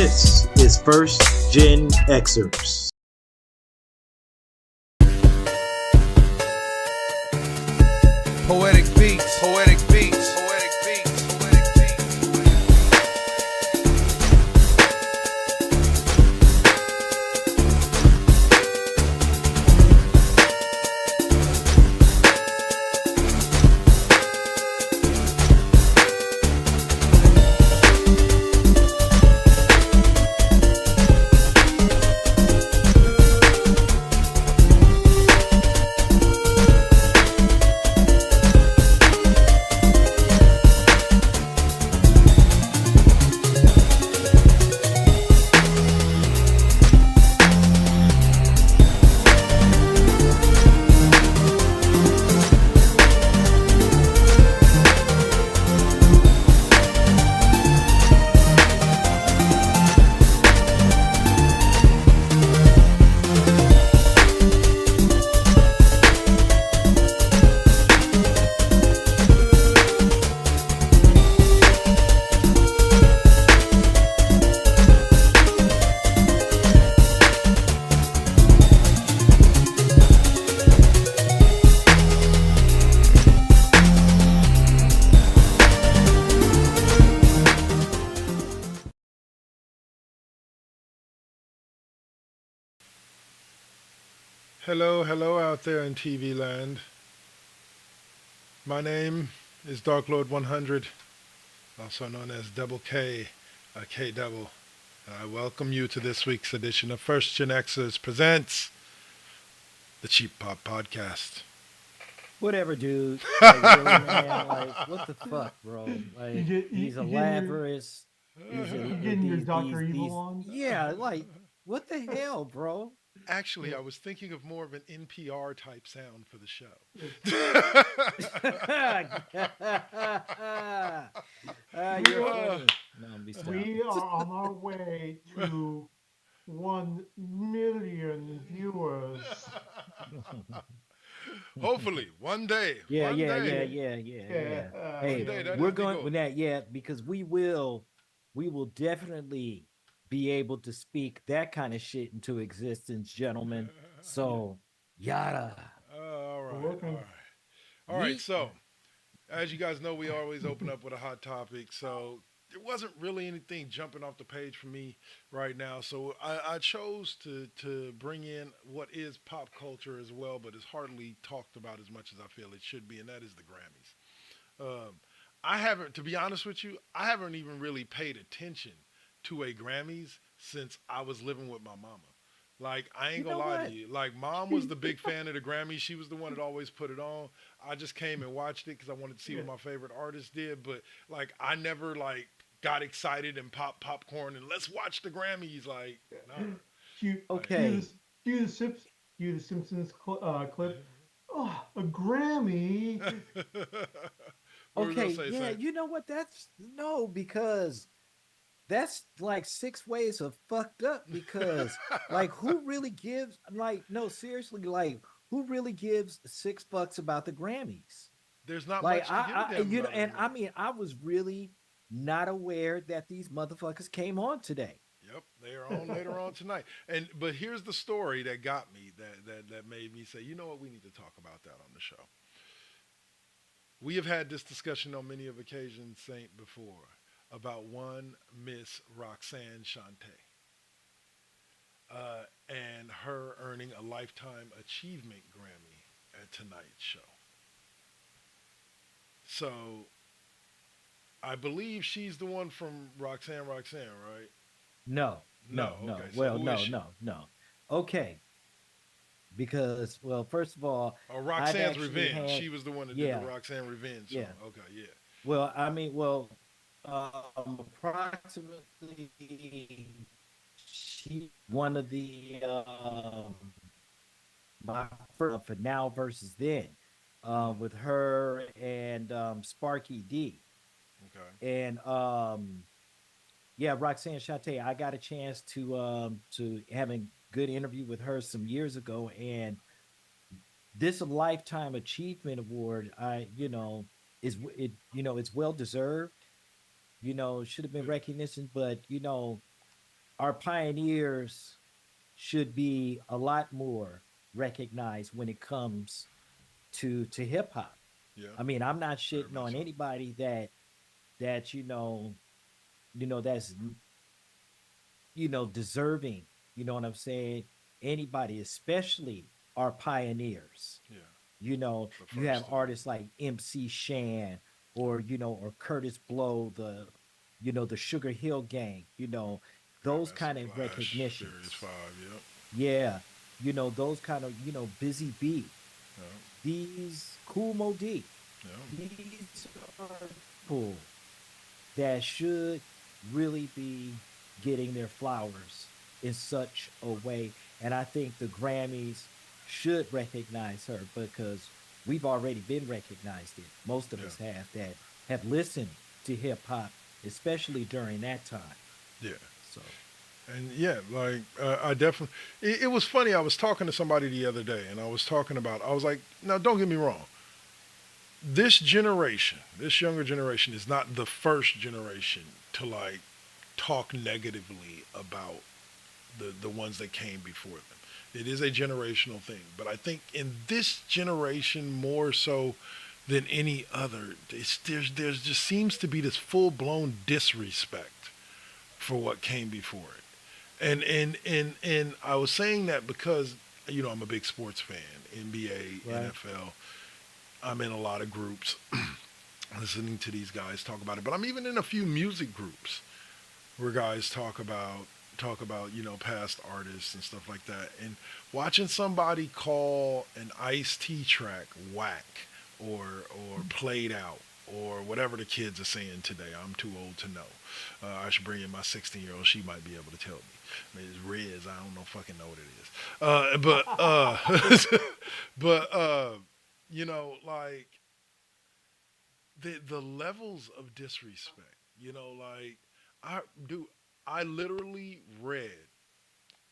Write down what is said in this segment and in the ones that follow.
This is First Gen Xers. Poetic beats, poetic beats, poetic beats, poetic beats. Hello, hello out there in TV land. My name is Dark Lord 100, also known as Double K, K Double. And I welcome you to this week's edition of First Gen Xers presents the Cheap Pop Podcast. Whatever, dude. Like, really, man. Like, what the fuck, bro? Like, he's a lavrist. He's You a getting your Doctor Evil on? yeah. Like, what the hell, bro? Actually, I was thinking of more of an NPR type sound for the show. You're funny. No, be stopped. We are on our way to 1 million viewers. Hopefully, one day. Yeah. One day. Hey, One day, that we're is the going goal. with that, because we will definitely be able to speak that kind of shit into existence, gentlemen. So, yada. All right. Welcome. All right. All right. Yeet. So, as you guys know, we always open up with a hot topic. So, there wasn't really anything jumping off the page for me right now. So, I chose to bring in what is pop culture as well, but is hardly talked about as much as I feel it should be, and that is the Grammys. I haven't, to be honest with you, I haven't even really paid attention to a Grammys since I was living with my mama. Like, I ain't You gonna know lie what? to you. Like, mom was the big fan of the Grammys. She was the one that always put it on. I just came and watched it because I wanted to see what my favorite artist did. But, like, I never, like, got excited and popped popcorn and let's watch the Grammys. Like, nah. Okay. Cue the Simpsons clip. Oh, a Grammy. What were you Okay, gonna say, yeah, Saint? you know what? That's no, because that's like six ways of fucked up. Because like, who really gives? Like, no, seriously, like, who really gives $6 about the Grammys? There's not Like, much to give a damn you know, about and I anymore. mean, I was really not aware that these motherfuckers came on today. Yep, they are on later on tonight. But here's the story that got me, that made me say, you know what, we need to talk about that on the show. We have had this discussion on many of occasions, Saint, before, about one Miss Roxanne Shante, and her earning a Lifetime Achievement Grammy at tonight's show. So I believe she's the one from Roxanne, right? No, No, no. okay. So Well, who is no, she? no. Okay, because well, first of all, Oh, I've Roxanne's actually Revenge. had She was the one that did yeah, the Roxanne Revenge song. yeah. Okay, yeah. Well, I mean, approximately she one of the my for now versus then, with her and Sparky D, Okay. and yeah, Roxanne Shante. I got a chance to have a good interview with her some years ago, and this Lifetime Achievement Award, it's well deserved. Should have been recognition, but our pioneers should be a lot more recognized when it comes to hip hop. Yeah, I mean, I'm not very shitting much on so. anybody that that's deserving. You know what I'm saying? Anybody, especially our pioneers. Yeah, the You have first to do it. artists like MC Shan or or Curtis Blow, the Sugar Hill Gang, those Grandmaster kind of Flash, Furious recognitions. Five. Yep. Yeah, those kind of, Busy Bee, Yep. these Cool Modi, Yep. these are people that should really be getting their flowers in such a way. And I think the Grammys should recognize her because we've already been recognized it. Most of Yeah. us have listened to hip hop, especially during that time. Yeah. So And yeah, like I definitely. It was funny. I was talking to somebody the other day, and I was talking about. I was like, now don't get me wrong. This generation, this younger generation, is not the first generation to like talk negatively about the ones that came before them. It is a generational thing, but I think in this generation more so than any other, there's just seems to be this full blown disrespect for what came before it. And I was saying that because I'm a big sports fan, NBA, right, NFL. I'm in a lot of groups listening to these guys talk about it, but I'm even in a few music groups where guys talk about past artists and stuff like that, and watching somebody call an Ice T track whack or played out or whatever the kids are saying today. I'm too old to know. I should bring in my 16-year-old. She might be able to tell me. I mean, it's Riz. I don't know fucking know what it is. But but like the levels of disrespect. Like I do. I literally read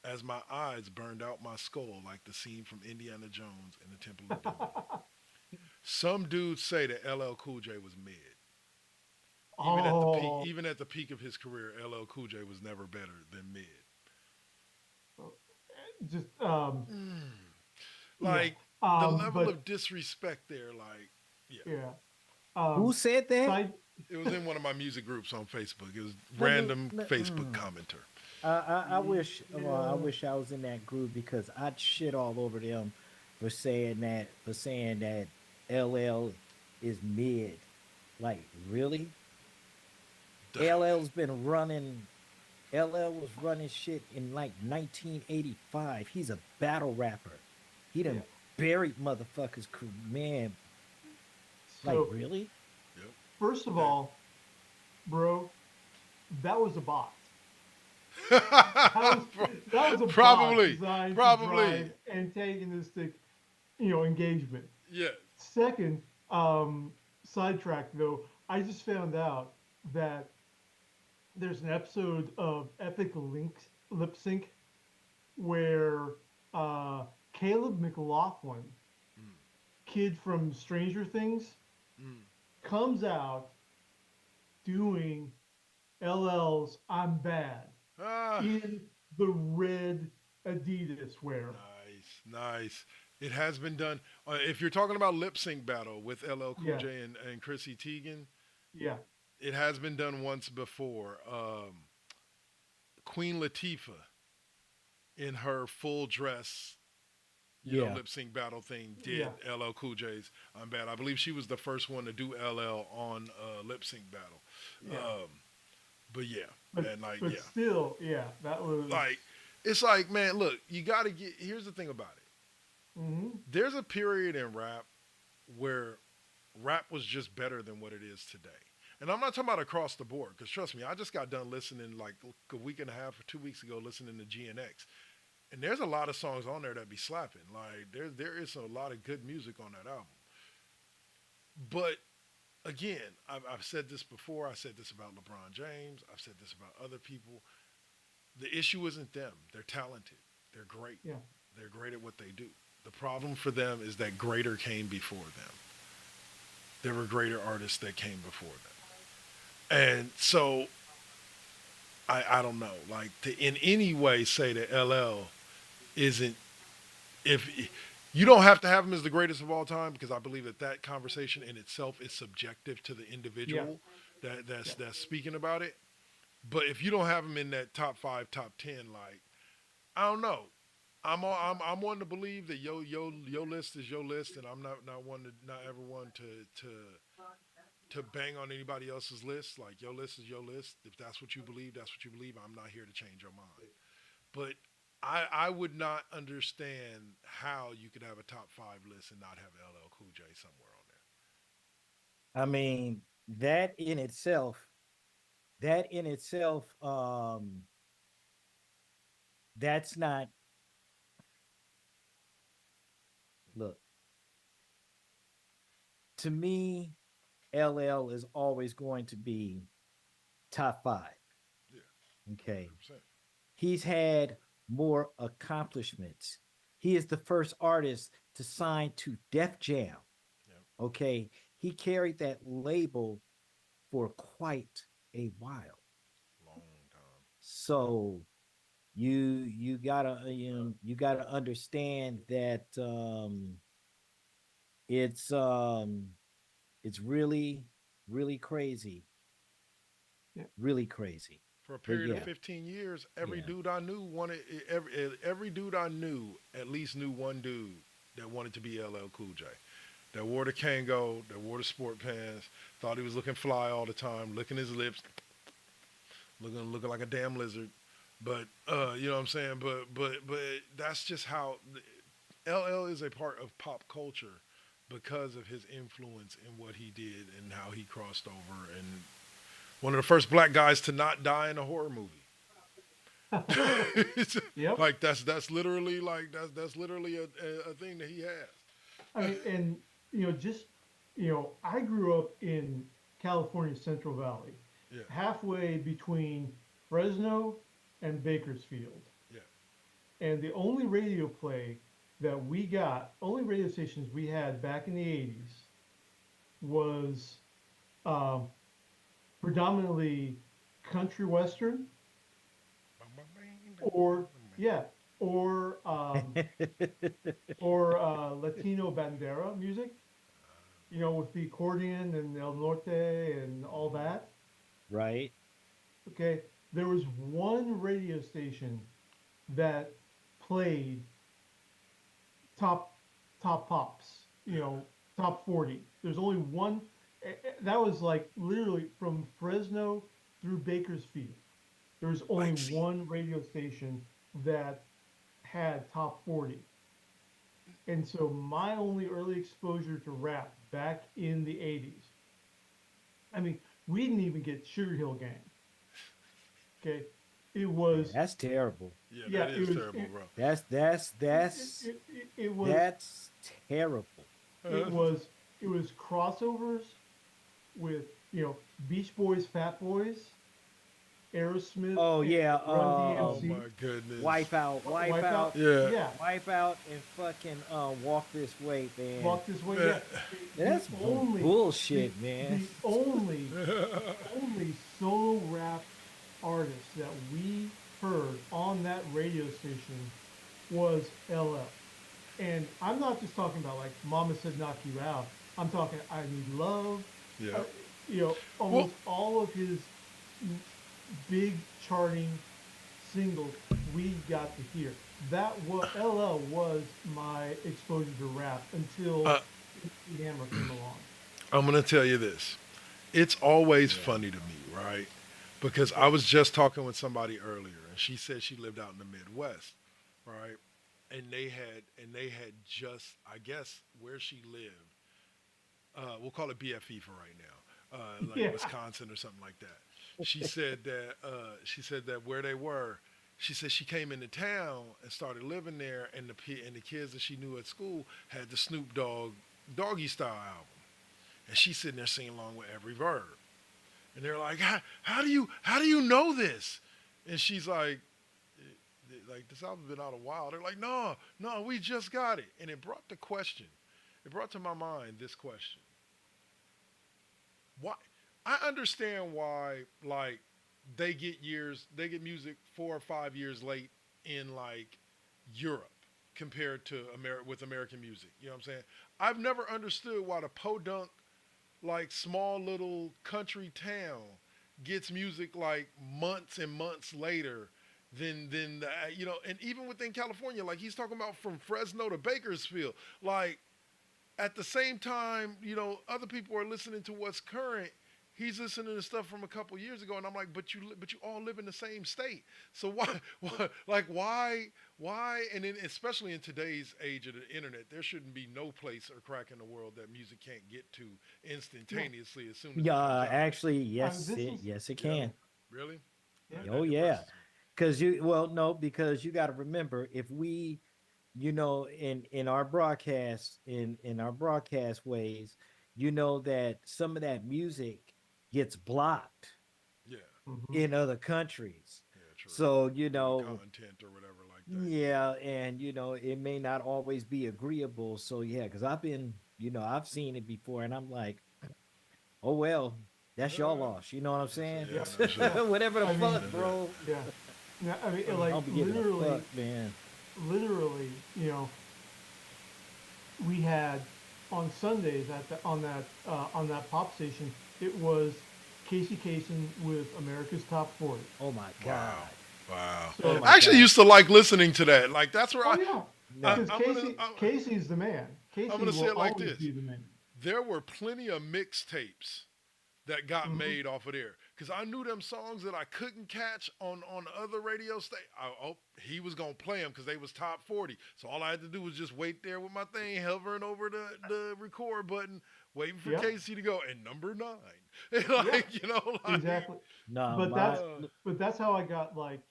as my eyes burned out my skull, like the scene from Indiana Jones in the Temple of Doom. Some dudes say that LL Cool J was mid. Even at the peak, Oh, even at the peak of his career, LL Cool J was never better than mid. just yeah. Like the level But of disrespect there, like yeah. yeah. who Um, said that? side. It was in one of my music groups on Facebook. It was Let me. random Facebook commenter. I wish. Well, I Yeah. wish I was in that group because I'd shit all over them for saying that LL is mid. Like really? LL's been running. LL was running shit in like 1985. He's a battle rapper. He Yeah. done buried motherfuckers. Man, like So really? Yep. first of Yeah. all, bro, that was a bot. That was that was a bot Probably. designed to Probably. drive antagonistic, engagement. Yeah. Second, sidetrack though, I just found out that there's an episode of Epic Lip Sync where Caleb McLaughlin, Mm, kid from Stranger Things, mm. comes out doing LL's "I'm Bad" Ah, in the red Adidas wear. nice, nice. It has been done. If you're talking about lip sync battle with LL Cool Yeah, J and Chrissy Teigen, yeah, it has been done once before. Queen Latifah in her full dress, Yeah, lip sync battle thing did yeah, LL Cool J's "I'm Bad." I believe she was the first one to do LL on lip sync battle. yeah. Um, but yeah, But and like but yeah, still, yeah, that was. like it's like man, look, you got to get. Here's the thing about it. Hmm. There's a period in rap where rap was just better than what it is today. And I'm not talking about across the board, because trust me, I just got done listening like a week and a half or 2 weeks ago, listening to GNX, and there's a lot of songs on there that be slapping. Like there is a lot of good music on that album. But again, I've said this before. I said this about LeBron James. I've said this about other people. The issue isn't them. They're talented. They're great. Yeah, They're great at what they do. The problem for them is that greater came before them. There were greater artists that came before them. And so I don't know, like to in any way say that LL isn't if you don't have to have him as the greatest of all time because I believe that that conversation in itself is subjective to the Yeah, individual yeah, that's speaking about it. But if you don't have him in that top five, top 10, like I don't know. I'm one to believe that your list is your list, and I'm not one to not ever one to bang on anybody else's list. Like your list is your list. If that's what you believe, that's what you believe. I'm not here to change your mind. But I would not understand how you could have a top five list and not have LL Cool J somewhere on I mean, that in itself, that in itself, that's not look, to me, LL is always going to be top five. there. Yeah, Okay. 100%. He's had more accomplishments. He is the first artist to sign to Def Jam. Yeah, Okay. He carried that label for quite a while. long time. So you gotta understand that it's um it's really crazy, yeah. really crazy. For a But period of yeah, 15 years, every yeah, dude I knew wanted every dude I knew at least knew one dude that wanted to be LL Cool J. That wore the Kango, that wore the sport pants, thought he was looking fly all the time, licking his lips, looking like a damn lizard. But you know what I'm saying. But that's just how LL is a part of pop culture because of his influence in what he did and how he crossed over and one of the first black guys to not die in a horror movie. It's Yep. like that's literally like that's literally a thing that he I has. mean, and just I grew up in California Central Valley, Yeah, halfway between Fresno and Bakersfield. yeah. And the only radio play that we got, only radio stations we had back in the 80s was um, predominantly country western or, yeah, or Latino bandera music, with the accordion and El Norte and all that. right. Okay, there was one radio station that played top top pops, top 40. There's only one. That was like literally from Fresno through Bakersfield. There was only Like, see, one radio station that had top 40. And so my only early exposure to rap back in the 80s, I mean, we didn't even get Sugar Hill Gang. Okay. It Yeah, was, that's terrible. yeah, yeah, that is terrible, bro. That's that's it, that's it, it, it was, that's terrible. it was, it was crossovers with, Beach Boys, Fat Boys, Aerosmith, Oh and yeah, Run Oh DMC. my goodness. wipeout, Wipeout, wipeout, Yeah, yeah. wipeout, and fucking walk this way, man. Walk This Way, man. yeah. The That's only, the, bullshit, man. the only solo rap artist that we heard on that radio station was LL. And I'm not just talking about like Mama Said Knock You Out. I'm talking I Need Love. Yeah. Well, Almost all of his m- big charting singles we got to hear. That was LL was my exposure to rap until uh, MC Hammer came along. I'm gonna tell you this. It's always Yeah. funny to me, right? Because I was just talking with somebody earlier, and she said she lived out in the Midwest, right? And they had just, I guess, where she lived. We'll call it BFE for right now, like Yeah. Wisconsin or something like that. She said that where they were, she said she came into town and started living there, and the kids that she knew at school had the Snoop Dogg Doggy Style album, and she's sitting there singing along with every verb, and they're like, how do you know this? And she's like this album's been out a while. They're like, no, we just got it, and it brought the question. It brought to my mind this question: Why? I understand why, like they get music 4 or 5 years late in like Europe compared to with American music. You know what I'm saying? I've never understood why the podunk like small little country town gets music like months and months later than the, and even within California, like he's talking about from Fresno to Bakersfield, like at the same time, other people are listening to what's current. He's listening to stuff from a couple years ago, and I'm like, but you all live in the same state. So why, why? And then, especially in today's age of the internet, there shouldn't be no place or crack in the world that music can't get to Yeah. instantaneously as soon as it comes Yeah, out. actually, yes, This is yes, it Yeah, can. really? yeah. Oh That yeah, impresses me. because no, because you got to remember, if we, in our broadcast, in our broadcast ways, that some of that music gets blocked Yeah, Hmm. in other countries. yeah, true. So, Due to content or whatever like that. Yeah. yeah, and it may not always be agreeable. So yeah, because I've seen it before, and I'm like, oh well, that's your loss. You know what I'm saying? Yeah, Yeah, no shit. yeah. Whatever the I mean, fuck, bro. yeah. Yeah, I mean, Uh, I like don't be giving a literally, fuck, man. literally, we had on Sundays on that pop station, it was Casey Kasem with America's Top 40. Oh my wow, god. wow. Oh So, my I actually god. used to like listening to that. Like that's where oh yeah, I No. because I'm gonna Casey's the man. I'm Casey gonna say will it like always this. be the man. There were plenty of mixtapes that got Hmm. made off of there because I knew them songs that I couldn't catch on other radio stations. Oh, he was gonna play them because they was top 40. So all I had to do was just wait there with my thing hovering over the record button, waiting for Yep. Casey to go. And number nine, and Yeah. like Exactly. No, But my that's uh, but that's how I got like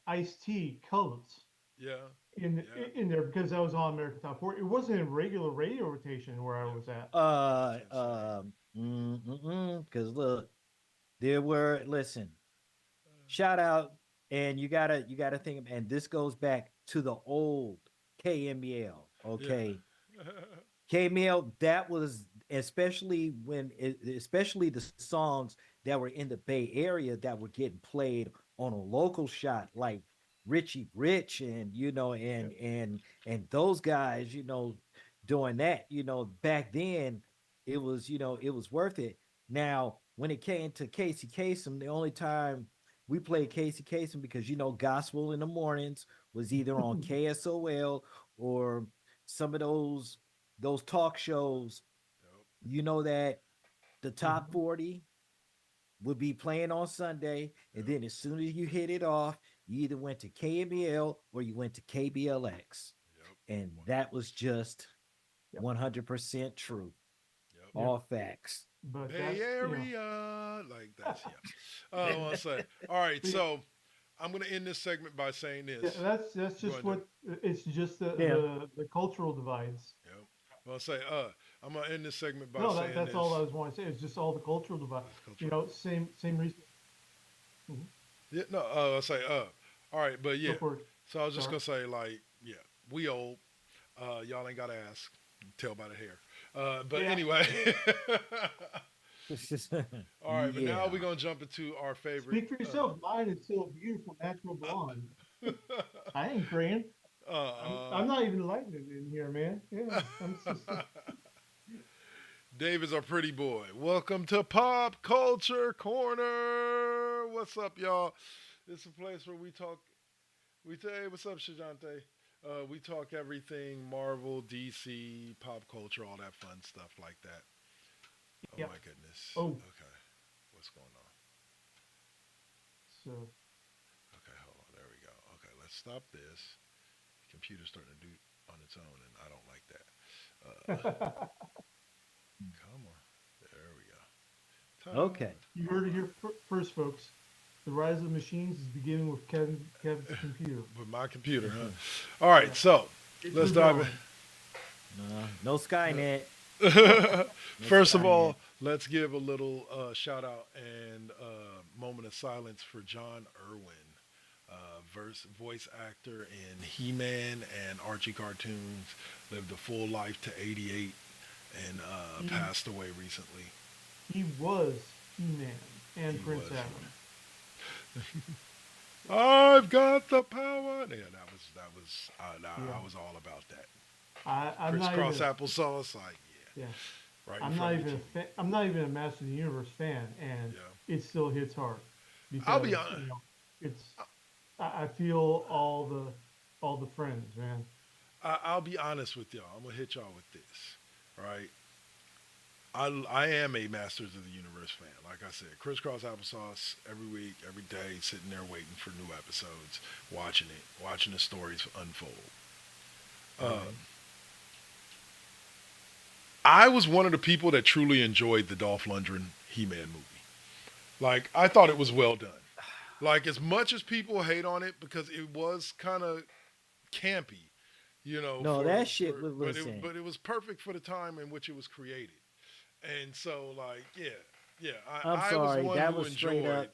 Ice T Colors yeah, in yeah, in there because I was on American Top 40. It wasn't in regular radio rotation where I yeah. was at. That's insane. because look, there were listen, shout out, and you gotta think, and this goes back to the old KMEL, Yeah, okay? KML, that was especially the songs that were in the Bay Area that were getting played on a local shot, like Richie Rich, and Yep. and those guys, doing that, back then it was worth it. Now, when it came to Casey Kasem, the only time we played Casey Kasem, because gospel in the mornings was either on KSOL or some of those talk shows, yep, that the top Mhm. 40 would be playing on Sunday. And yep, then as soon as you hit it off, you either went to KML or you went to KBLX. yep. And One that hundred was percent. just Yep. 100% true. Yep. Yep. All facts. But Bay that's Area, like that's yeah. I want to say. All right, yeah, so I'm gonna end this segment by saying yeah, this. that's Go just ahead, Dave. what it's just Yeah. the cultural divides. Yep. Well, say, I'm gonna end this segment by No, saying that's all I this. was wanting to say. It's just all the cultural divide. It's cultural. Same reason. Mhm. Yeah, no, I'll say, all right, but Go yeah. for it. So I was just Sorry. gonna say, like, yeah, we old. Y'all ain't gotta ask. Tell by the hair. But Yeah. anyway. All right, but now Yeah. we're gonna jump into our favorite. Speak for yourself. Mine is still a beautiful natural blonde. I ain't praying. I'm not even lighting it in here, man. Yeah. I'm just Dave is our pretty boy. Welcome to Pop Culture Corner. What's up, y'all? It's a place where we talk. Hey, what's up, Shajante? We talk everything Marvel, DC, pop culture, all that fun stuff like that. Oh yeah. my goodness. Oh, Okay, what's going on? so Okay, hold on. There we go. Okay, let's stop this. The computer's starting to do on its own, and I don't like that. Come on. There we go. Okay. you heard it here first, folks. The rise of the machines is beginning with Kevin's computer. With my computer, huh? All right, Yeah. so It's let's dive rebelling. No Skynet. in. No First of all, Skynet. let's give a little shout out and moment of silence for John Irwin, voice actor in He-Man and Archie cartoons. Lived a full life to 88 and He passed away recently. he was He-Man and He Prince was Adam. I've got the power. Yeah, I Yeah. was all about that. I'm not Crisscross even. applesauce, like Yeah. right in front of your TV. I'm not even a Master of the Universe fan, and Yeah, it still hits hard I'll be because honest. it's I feel all the friends, man. I'll be honest with y'all. I'm gonna hit y'all with this, right? I am a Masters of the Universe fan. Like I said, crisscross applesauce every week, every day, sitting there waiting for new episodes, watching the stories unfold. Um, I was one of the people that truly enjoyed the Dolph Lundgren He-Man movie. Like I thought it was well done. Like as much as people hate on it because it was kind of campy, No, that shit was, listen. but it was perfect for the time in which it was created. And so like yeah, I'm I was sorry. one who enjoyed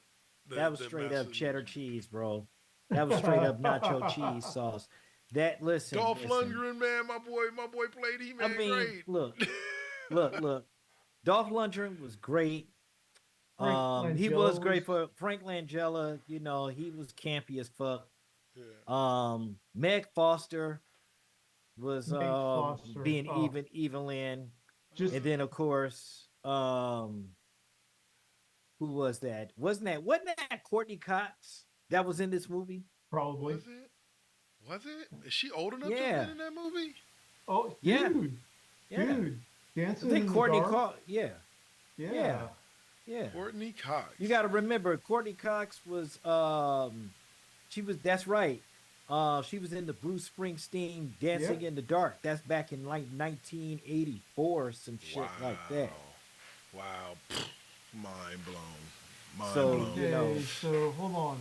That was the straight up Masters of the cheddar Universe. cheese, bro. That was straight up nacho cheese sauce. That Dolph listen. Lundgren, man, my boy played He I Man mean, great. look. Dolph Lundgren was great. Frank He Langella was was great for Frank Langella. You know, he was campy as fuck. Yeah. Meg Foster was Meg Foster. being Evelyn, Just and then of course, who was that? Wasn't that Courtney Cox that was in this movie? probably. Was it? Was it? Is she old enough to have Yeah, been in that movie? Oh, yeah, yeah. dude, I dancing think in the Courtney dark. Cox. Yeah, yeah, Yeah, yeah. Courtney Cox. You got to remember, Courtney Cox was she was. That's right. She was in the Bruce Springsteen "Dancing yep. in the Dark." That's back in like 1984, some shit like Wow. that. Wow. Mind blown. Mind So blown. you know, Okay, so hold on.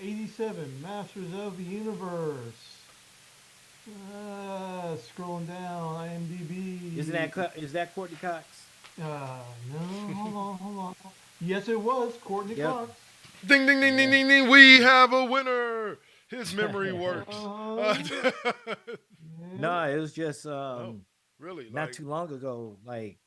87, Masters of the Universe. Scrolling down, IMDb. is that Courtney Cox? No, hold on. Yes, it was Courtney Yep. Cox. Ding ding ding ding Yeah. ding ding. We have a winner. His memory works. Uh, yeah. No, it was just No, really. not Like, too long ago. Like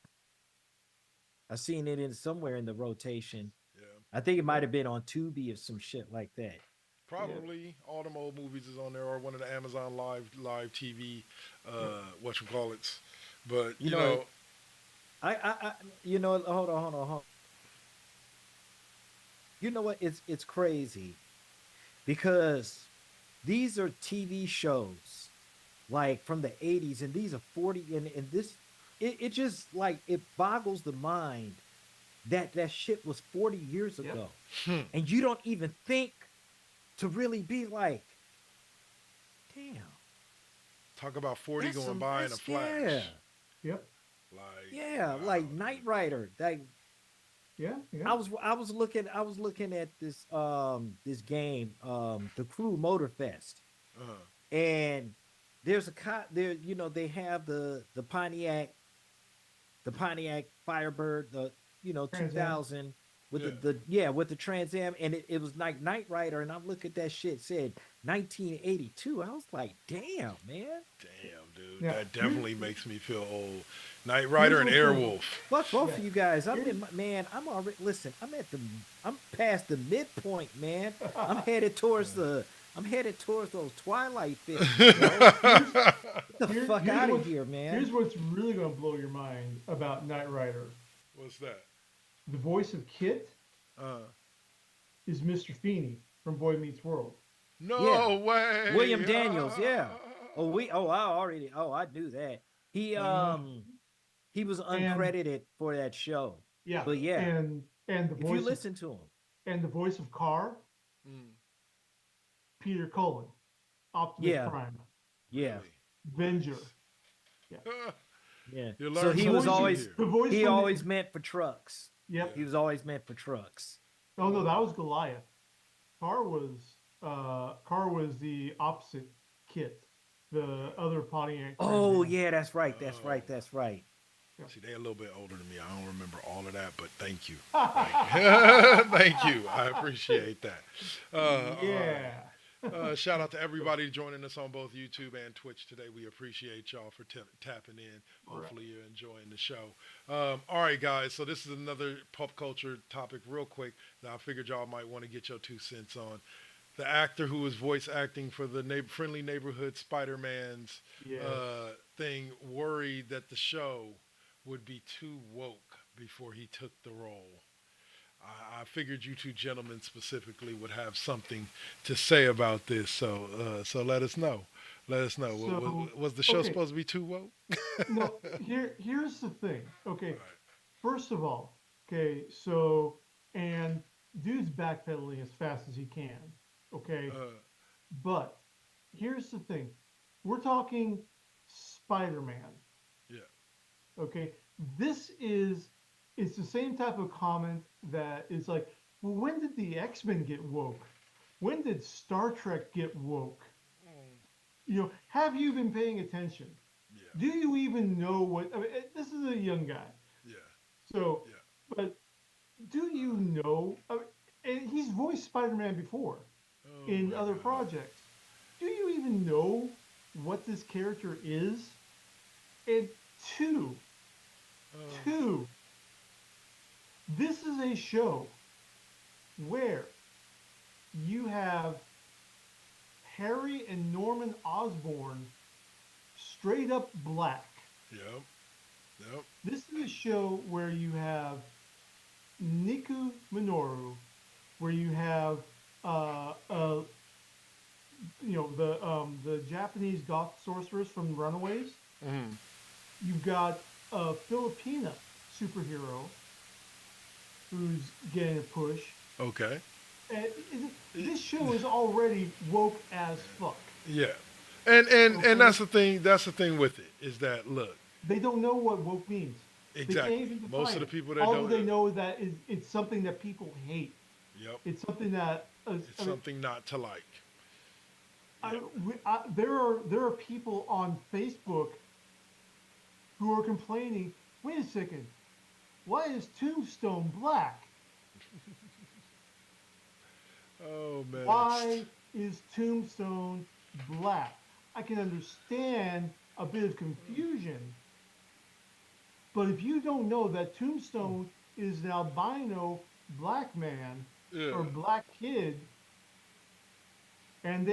I seen it in somewhere in the rotation. yeah. I think it might Yep. have been on Tubi or some shit like that. Yep. Probably all them old movies is on there, or one of the Amazon live TV, what you call it. But You know, I hold on. You know what? It's crazy because these are TV shows like from the 80s, and these are 40, and this it just like it boggles the mind that that shit was 40 years Yep. ago, hmm, and you don't even think to really be like, damn, talk about 40 that's going some by in a that's flash. Yep. yeah, Wow, like Knight dude. Rider. Like Yeah. Yeah. I was looking at this game, the Crew Motor Fest, Uh-huh. and there's a cop there. You know, they have the Pontiac Firebird, the Trans Am. 2000 with Yeah. with the Trans Am, and it was like Knight Rider, and I look at that shit, said 1982. I was like, damn, man. Damn, dude. Yeah. That definitely makes me feel old. Knight Here's Rider and what's the Airwolf. Fuck both yeah. of you guys. Here's, I'm already, listen, I'm past the midpoint, man. I'm headed towards those Twilight films, bro. here's Get the fuck out of what's here, man. here's what's really gonna blow your mind about Knight Rider. What's that? The voice of Kit Uh, is Mr. Feeney from Boy Meets World. no Yeah. way. William Daniels, yeah. I knew that. He Uh, he was and uncredited for that show. yeah, But yeah, and the if you voice of listen to him, and the voice of Carr, Mm, Peter Cullen, Optimus yeah, Prime, yeah, really? Venger. Yeah. yeah. You So learn he The was voice something of, always here. the voice he from always meant for trucks. yep. He was always meant for trucks. Oh no, that was Goliath. Carr was the opposite Kit, the other Pontiac Trans Oh Am. yeah, that's right. Oh. That's right. See, they're a little bit older than me. I don't remember all of that, but thank you. Thank you. I appreciate that. Uh, Yeah. Shout out to everybody joining us on both YouTube and Twitch today. We appreciate y'all for tapping in. Right. Hopefully, you're enjoying the show. All right, guys. So, this is another pop culture topic, real quick, that I figured y'all might want to get your 2 cents on. The actor who was voice acting for the Friendly Neighborhood Spider Man's Yes. thing worried that the show would be too woke before he took the role. I figured you two gentlemen specifically would have something to say about this, so let us know. Let us know. So, Was the show okay, supposed to be too woke? no, here's the thing. All Okay, right. first of all, okay, so and dude's backpedaling as fast as he can. Okay, but here's the thing. We're talking Spider-Man. Yeah. Okay, this is it's the same type of comment that is like, well, when did the X-Men get woke? When did Star Trek get woke? Have you been paying attention? Yeah. Do you even know what? I mean, this is a young guy, Yeah. so Yeah. but do you know? I mean, and he's voiced Spider-Man before Oh in my other God. projects. Do you even know what this character is? And two, Oh. two, this is a show where you have Harry and Norman Osborn straight up black. Yep. Yep. This is a show where you have Niku Minoru, where you have uh, uh, the Japanese goth sorceress from Runaways. Mm. You've got a Filipina superhero who's getting a push. Okay. And this show is already woke as fuck. Yeah. And Okay, that's the thing. That's the thing with it is that look they don't know what woke means. They can't exactly. even Most of define the it. people that All don't. they know is that it's something that people hate. Yep. It's something that It's something not to like. I, Yep. there are people on Facebook who are complaining. Wait a second, why is Tombstone black? Oh man. Why is Tombstone black? I can understand a bit of confusion, but if you don't know that Tombstone is an albino black man Yeah. or black kid, and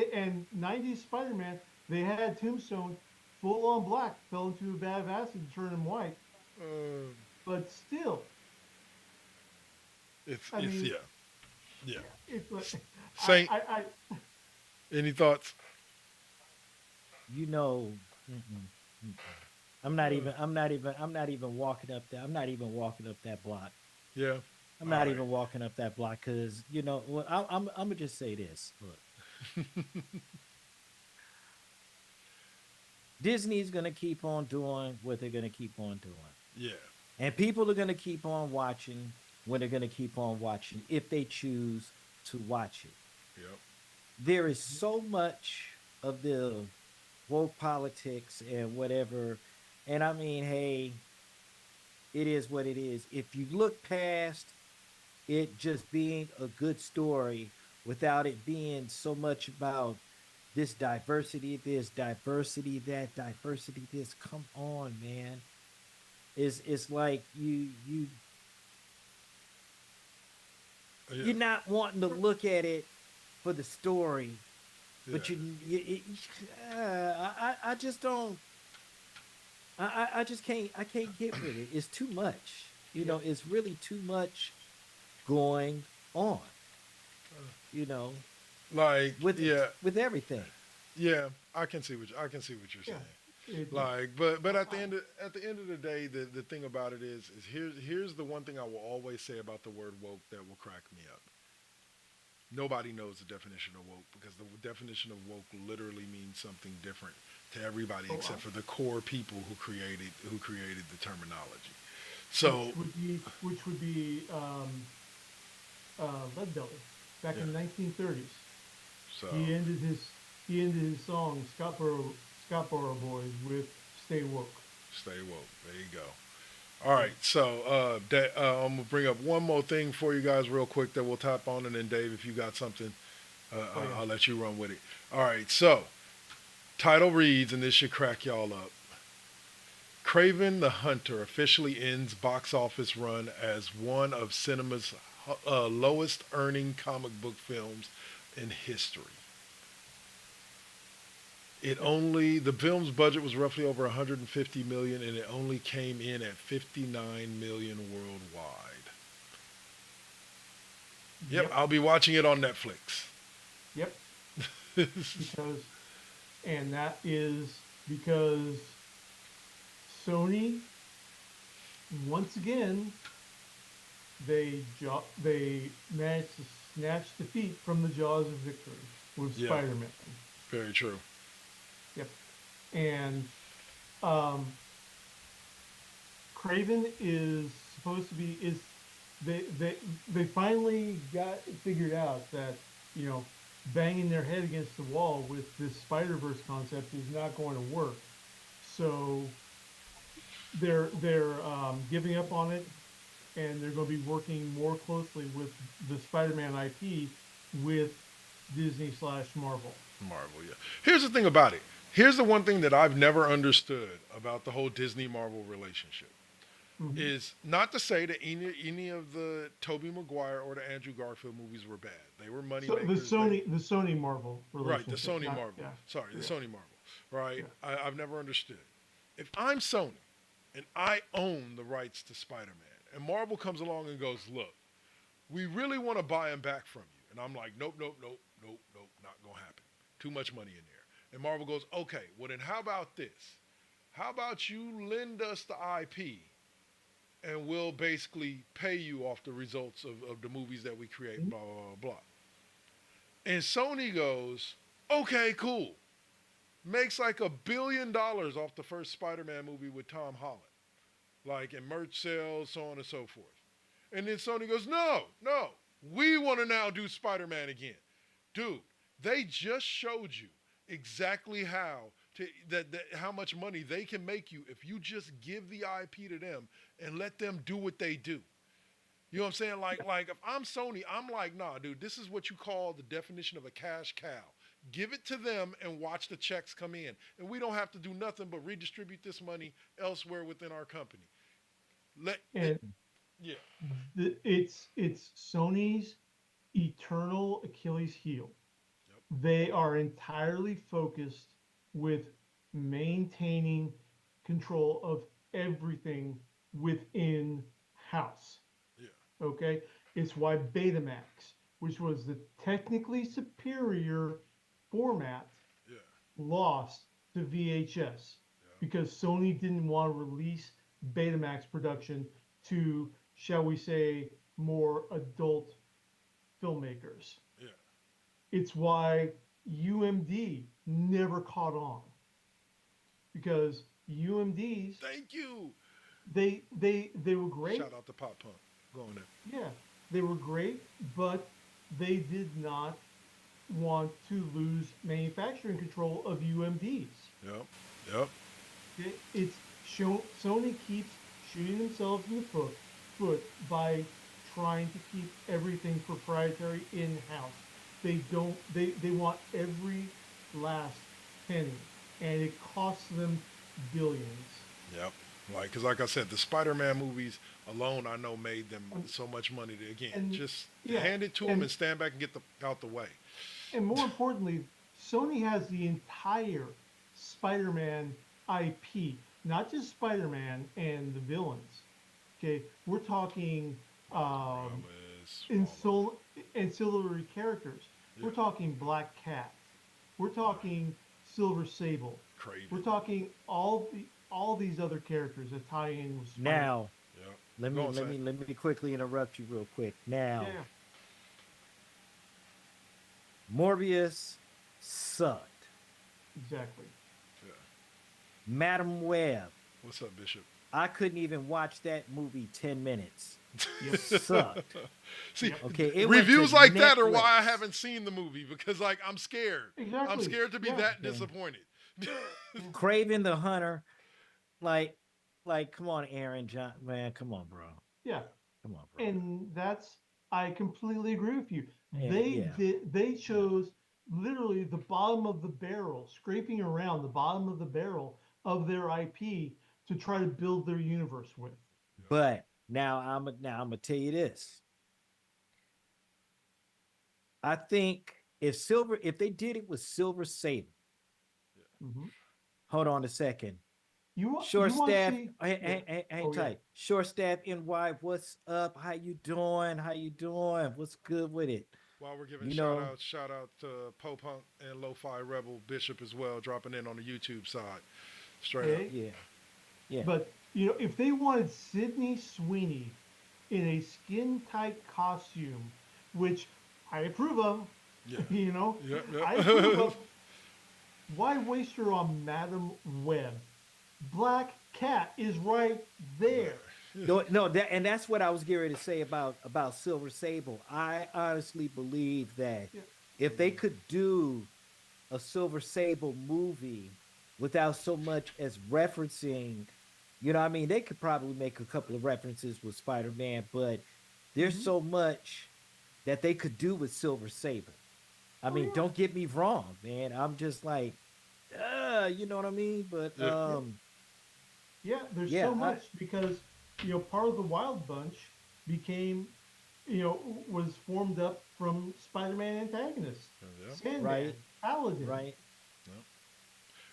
90s Spider-Man, they had Tombstone full on black, fell into a vat of acid and turned him white, Uh, but still, I it's mean, yeah. Yeah. it's like Saint, I any thoughts? You know, mm-mm, mm-mm. I'm not even walking up that. I'm not even walking up that block. Yeah. I'm All not right. even walking up that block because well, I'm gonna just say this. Look, Disney's gonna keep on doing what they're gonna keep on doing, Yeah. and people are gonna keep on watching when they're gonna keep on watching if they choose to watch it. Yep. There is so much of the woke politics and whatever, and I mean, hey, it is what it is. If you look past it just being a good story without it being so much about this diversity, that diversity, this. Come on, man. It's like Yeah. you're not wanting to look at it for the story, Yeah. but I just don't. I just can't. I can't get with it. It's too much. yeah. It's really too much going on. You know, Like with yeah. with everything. Yeah. I can see what you're Yeah. saying. It, Like, but at the end of the day, the thing about it is here's the one thing I will always say about the word woke that will crack me up. Nobody knows the definition of woke because the definition of woke literally means something different to everybody oh, except for the core people who created the terminology. which So would be Lead Belly back yeah. in the 1930s. So He ended his song Scottsboro Boys with "Stay Woke." stay woke. There you go. All right, so I'm gonna bring up one more thing for you guys real quick that we'll tap on, and then Dave, if you got something Oh yeah. I'll let you run with it. All right, so title reads, and this should crack y'all up. Craven the Hunter officially ends box office run as one of cinema's lowest earning comic book films in history. The film's budget was roughly over 150 million, and it only came in at 59 million worldwide. Yep, Yep. I'll be watching it on Netflix. Yep. Because, and that is because Sony, once again, they managed to snatch defeat from the jaws of victory with Yeah. Spider-Man. Very true. Yep. And um, Craven is supposed to be is they finally got figured out that, you know, banging their head against the wall with this Spider-Verse concept is not going to work. So they're giving up on it, and they're going to be working more closely with the Spider-Man IP with Disney slash Marvel. Marvel, yeah. Here's the thing about it. Here's the one thing that I've never understood about the whole Disney Marvel relationship Mhm. is not to say that any of the Tobey Maguire or the Andrew Garfield movies were bad. They were money So makers. the Sony Marvel Right, the relationship, Sony not, Marvel. yeah, Sorry, the yeah, Sony Marvel. Right? yeah. I've never understood. If I'm Sony and I own the rights to Spider-Man, and Marvel comes along and goes, look, we really want to buy him back from you. And I'm like, nope, nope, nope, nope, nope, not going to happen. Too much money in there. And Marvel goes, okay, well then how about this? How about you lend us the IP and we'll basically pay you off the results of the movies that we create, Mhm. blah, blah, blah, blah. And Sony goes, okay, cool. Makes like $1 billion off the first Spider-Man movie with Tom Holland. Like in merch sales, so on and so forth. And then Sony goes, no, no, we want to now do Spider-Man again. Dude, they just showed you exactly how much money they can make you if you just give the IP to them and let them do what they do. You know what I'm saying? Like if I'm Sony, I'm like, nah, dude, this is what you call the definition of a cash cow. Give it to them and watch the checks come in. And we don't have to do nothing but redistribute this money elsewhere within our company. Let it, And yeah, it's Sony's eternal Achilles heel. yep, They are entirely focused with maintaining control of everything within house. yeah, Okay, it's why Betamax, which was the technically superior format, yeah, lost to VHS because Sony didn't want to release Betamax production to, shall we say, more adult filmmakers. yeah. It's why UMD never caught on because UMDs Thank you. they were great. Shout out to Pop Punk. Go on there. Yeah, they were great, but they did not want to lose manufacturing control of UMDs. Yep, yep, It's Sony keeps shooting themselves in the foot by trying to keep everything proprietary in house. They want every last penny, and it costs them billions. yep. Because like I said, the Spider-Man movies alone, I know, made them And, so much money. To, again, and just yeah, hand it to them and and stand back and get out the way. and more importantly, Sony has the entire Spider-Man IP, not just Spider-Man and the villains. Okay, we're talking Promise. ancillary characters. Yeah, We're talking Black Cat. We're talking Silver Sable. We're Craven. talking all these other characters that tie in with Spider. Now, Yep. let Go me on, let Sam. me let me quickly interrupt you real quick. Now, Yeah, Morbius sucked. exactly. Yeah. Madam Web, What's up, Bishop? I couldn't even watch that movie 10 minutes. Yep. Sucked. See, Yep. Okay, it went reviews to like that are why I Netflix. haven't seen the movie because, like, I'm scared. I'm Exactly. scared to be Yeah. that Okay. disappointed. Craven the Hunter, like, come on, Aaron John, man, come on, bro, Yeah. come on, bro. And that's I completely agree with you. And yeah, They yeah, chose literally the bottom of the barrel, scraping around the bottom of the barrel of their IP to try to build their universe with. but now I'm gonna tell you this. I think if they did it with Silver Sable, Mhm. hold on a second. Short You want to staff, see? Yeah. hang Oh yeah. tight. Short staff NY, what's up? How you doing? How you doing? What's good with it? While we're giving You know, shout out to Poe Punk and Lo-Fi Rebel Bishop as well, dropping in on the YouTube side. Straight up. Okay. yeah, yeah, But if they wanted Sydney Sweeney in a skin tight costume, which I approve of, Yeah. you know, Yep, I approve yep. of. Why waste her on Madam Web? Black Cat is right there. no, no, and that's what I was getting ready to say about Silver Sable. I honestly believe that Yeah. if they could do a Silver Sable movie without so much as referencing, I mean, they could probably make a couple of references with Spider-Man, but there's Hmm. so much that they could do with Silver Sable. I Oh mean, yeah. don't get me wrong, man. I'm just like, you know what I mean? But Yeah. Yeah. Yeah. There's yeah, so much because part of the Wild Bunch became was formed up from Spider-Man antagonists, Yeah. Sandman, right, Paladin. right.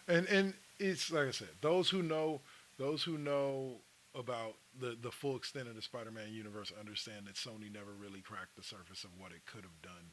And it's like I said, those who know about the full extent of the Spider-Man universe understand that Sony never really cracked the surface of what it could have done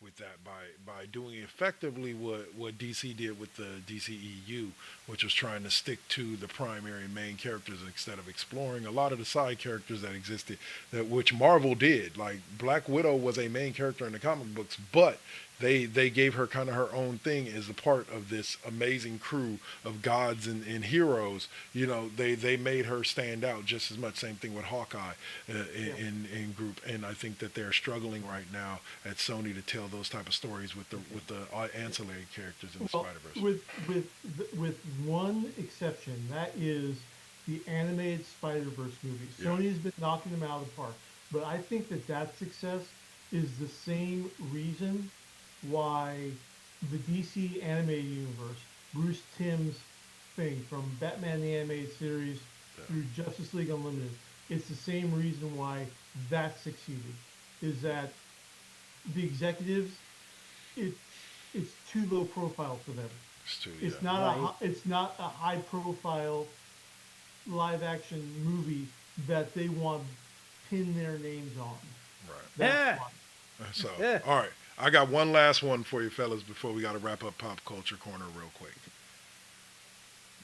with that by doing effectively what DC did with the DCEU, which was trying to stick to the primary main characters instead of exploring a lot of the side characters that existed, that which Marvel did. Like Black Widow was a main character in the comic books, but they gave her kind of her own thing as a part of this amazing crew of gods and heroes. They made her stand out just as much. Same thing with Hawkeye Yeah. in group, and I think that they're struggling right now at Sony to tell those type of stories with the ancillary characters in the Well, Spider Verse. with one exception, that is the animated Spider-Verse movie. Yeah, Sony has been knocking them out of the park, but I think that success is the same reason why the DC animated universe, Bruce Timm's thing from Batman the Animated Series yeah, through Justice League Unlimited, it's the same reason why that succeeded. Is that the executives, it it's too low profile for them. it's too, yeah, Right. It's not a high profile live action movie that they want to pin their names on. right. That's Yeah, why. So, yeah. all right, I got one last one for you fellas before we got to wrap up Pop Culture Corner real quick.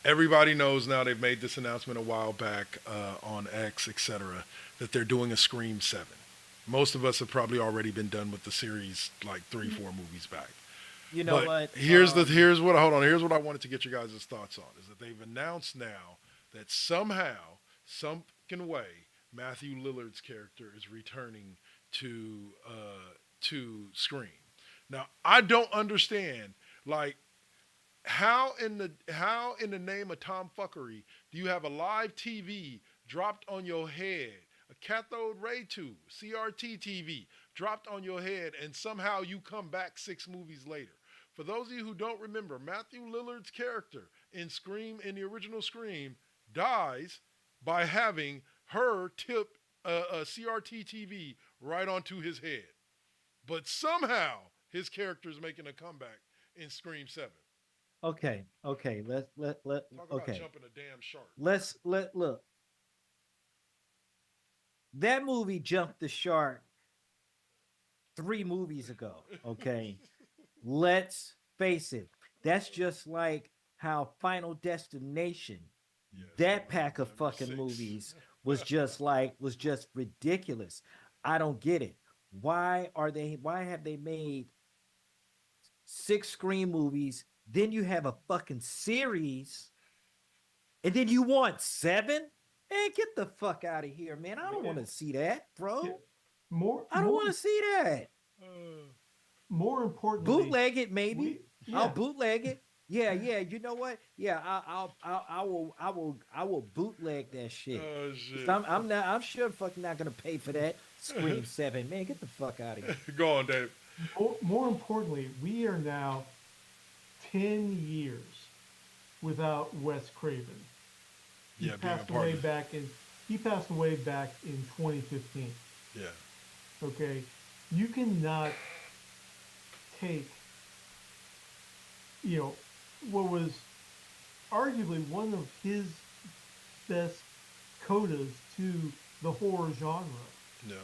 Everybody knows now, they've made this announcement a while back on X, etc., that they're doing a Scream 7. Most of us have probably already been done with the series like 3, 4 movies back. You know But what? here's what hold on, here's what I wanted to get you guys' thoughts on is that they've announced now that somehow, some fucking way, Matthew Lillard's character is returning to Scream. Now I don't understand, like, how in the name of Tom fuckery do you have a live TV dropped on your head, a cathode ray tube, CRT TV dropped on your head, and somehow you come back 6 movies later? For those of you who don't remember, Matthew Lillard's character in Scream, in the original Scream, dies by having her tip a CRT TV right onto his head. But somehow his character is making a comeback in Scream 7. Okay, okay. Talk about Okay. jumping a damn shark. Let look. That movie jumped the shark 3 movies ago. Okay, let's face it. That's just like how Final Destination, Yes, that number, pack of number fucking 6. movies was just ridiculous. I don't get it. Why have they made 6 Scream movies? Then you have a fucking series, and then you want 7? Man, get the fuck out of here, man. I don't want to see that, Yeah. bro. More I don't want to see that. Uh, more importantly, Bootleg it, maybe. we I'll yeah. bootleg it. Yeah, yeah. You know what? Yeah, I will bootleg that shit. oh 'Cause shit. I'm sure fucking not gonna pay for that. Scream 7. Man, get the fuck out of here. Go on, Dave. More importantly, we are now 10 years without Wes Craven. He Yeah, being a passed away partner. back in he passed away back in 2015. Yeah. Okay, you cannot take what was arguably one of his best codas to the horror genre No.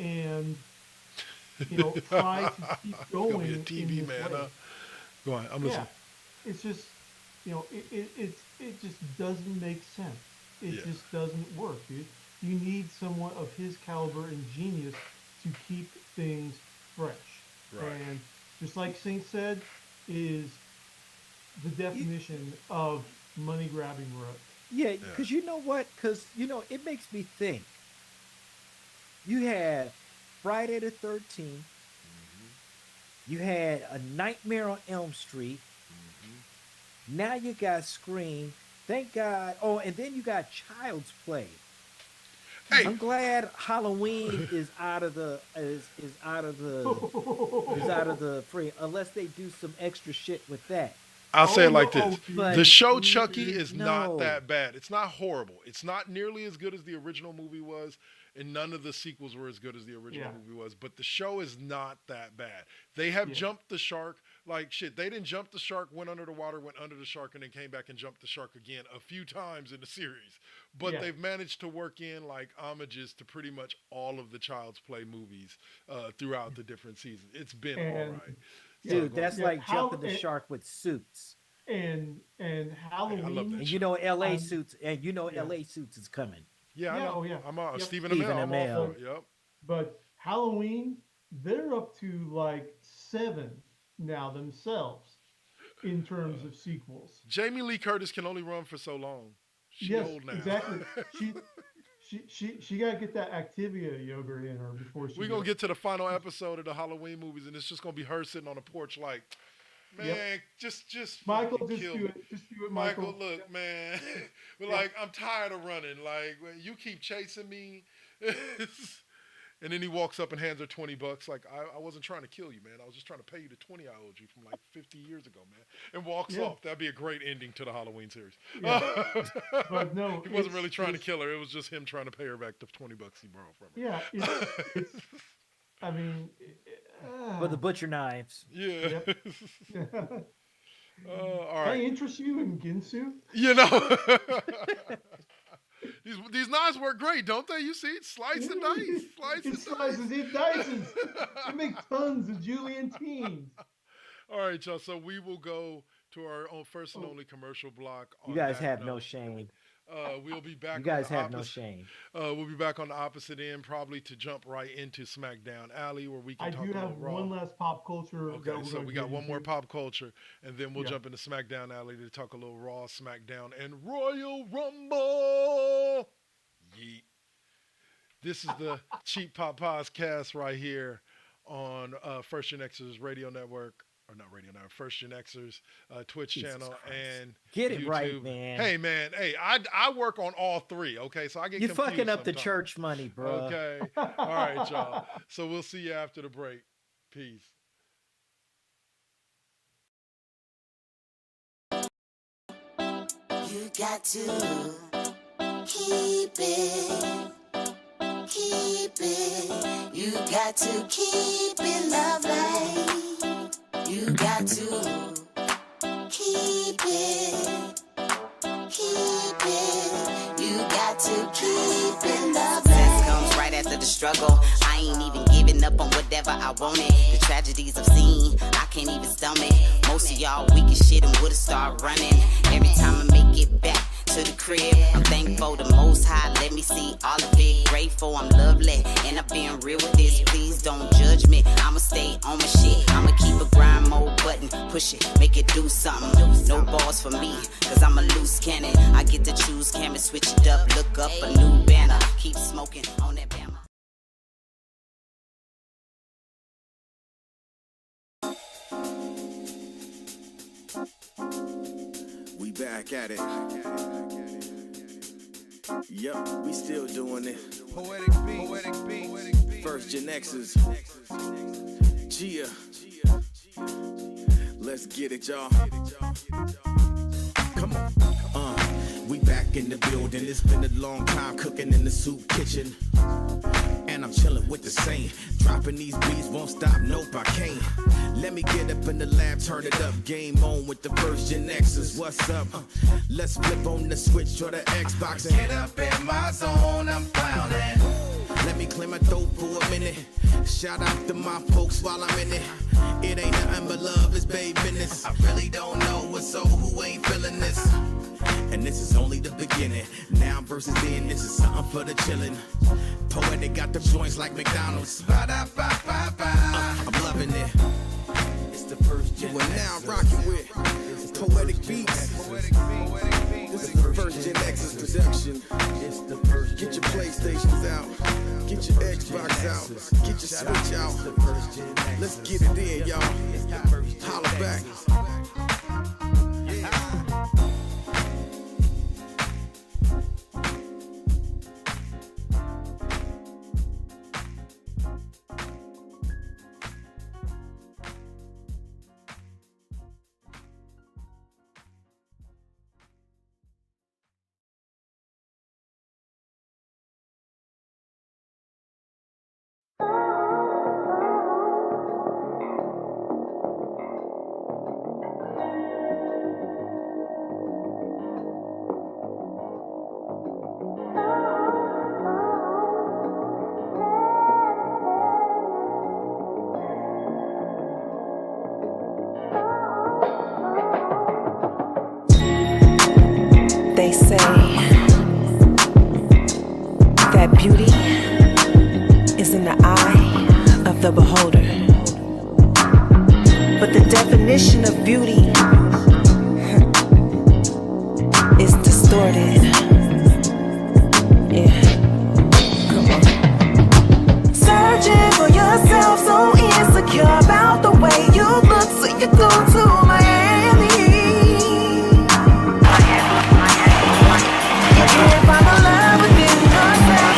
and try to keep Gonna going be a in TV this man, way. huh? Go on, I'm Yeah, listening. it's just it just doesn't make sense. It Yeah. just doesn't work, dude. You need someone of his caliber and genius to keep things fresh. Right. And just like Saint said, is the definition of money grabbing rut. Yeah, because you know what? Because, it makes me think. You had Friday the 13th. You had A Nightmare on Elm Street. Now you got Scream. Thank God. Oh, and then you got Child's Play. Hey. I'm glad Halloween is out of the out of the free, unless they do some extra shit with that. I'll say it like no, this. dude. The show Chucky is No. not that bad. It's not horrible. It's not nearly as good as the original movie was, and none of the sequels were as good as the original movie was. But the show is not that bad. They have jumped the shark like shit. They didn't jump the shark, went under the water, went under the shark, and then came back and jumped the shark again a few times in the series. But they've managed to work in like homages to pretty much all of the Child's Play movies throughout the different seasons. It's been all right. Dude, that's like jumping the and- shark with Suits. And love Halloween. that And LA Suits, and LA Suits is coming. Yeah, I Yeah, know. oh, yeah. I'm out. Yep. Stephen Stephen Amell. I'm all Amell. for it. Yep. But Halloween, they're up to like 7 now themselves in terms of sequels. Jamie Lee Curtis can only run for so long. She's Yes, old now. exactly. She got to get that Activia yogurt in her before she. We're going to get to the final episode of the Halloween movies, and it's just going to be her sitting on a porch like, man, just Michael, fucking just kill do me. it. Just do it, Michael. Look, man. But like, I'm tired of running. Like, you keep chasing me. And then he walks up and hands her $20. Like, I wasn't trying to kill you, man. I was just trying to pay you the 20 I owed you from like 50 years ago, man. And walks off. That'd be a great ending to the Halloween series. Yeah. But no, he wasn't really trying to kill her. It was just him trying to pay her back the $20 he borrowed from her. Yeah. It's I mean. For the butcher knives. Yeah. Yep. All right. I interest you in Ginsu? You know. These knives work great, don't they? You see, slice and dice, It slices, it dices. It makes tons of Julientines. All right, y'all. So we will go to our own first and only commercial block. You guys have no shame. We'll be back. You guys on the have no opposite- shame. We'll be back on the opposite end, probably to jump right into SmackDown Alley, where we can I talk do a little have Raw. one last pop culture. Okay, that we're so gonna we got get one more into. pop culture, and then we'll Yeah. jump into SmackDown Alley to talk a little Raw, SmackDown, and Royal Rumble. Yeet. This is the Cheap Pop Podcast right here on First GenXers Radio Network. Or not Radio Network, First GenXers Twitch Jesus channel Christ. and Get it YouTube. right, man. Hey, man. Hey, I work on all three, okay? So I get You're confused fucking up the sometimes. church money, bro. Okay. All right, y'all. So we'll see you after the break. Peace. You got to keep it. You got to keep it lovely. You got to keep it. You got to keep it lovely. Success comes right after the struggle. I ain't even giving up on whatever I wanted. The tragedies I've seen, I can't even stomach. Most of y'all weak as shit and would've started running. Every time I make it back to the crib, I'm thankful the Most High let me see all of it. Grateful I'm lovely, and I'm being real with this. Please don't judge me, I'ma stay on my shit. I'ma keep a grind mode button, push it, make it do something. No balls for me, cause I'm a loose cannon. I get to choose, camera switch it up, look up a new banner. Keep smoking on that bama. We back at it. Yep, we still doing it. Poetic beats. Poetic beats. First GenXers. Gia. Let's get it, y'all. Come on. We back in the building. It's been a long time cooking in the soup kitchen. And I'm chilling with the same. Dropping these beats, won't stop, nope, I can't. Let me get up in the lab, turn it up. Game on with the first GenXers. What's up? Let's flip on the switch or the Xbox and get up in my zone, I'm clowning. Let me clear my throat for a minute. Shout out to my folks while I'm in it. It ain't nothing but love, it's babe business. I really don't know what's so who ain't feeling this. And this is only the beginning. Now versus then, this is something for the chillin'. Poetic got the joints like McDonald's. I'm loving it. It's the first gen. We're now rocking with Poetic Beats. This is the first GenXers production. Get your PlayStations out. Get your Xbox out. Get your Switch out. Let's get it in, y'all. Holla back. They say that beauty is in the eye of the beholder. But the definition of beauty is distorted. Yeah. Come on. Searching for yourself, so insecure about the way you look, so you go to Miami. You can't find the love within yourself.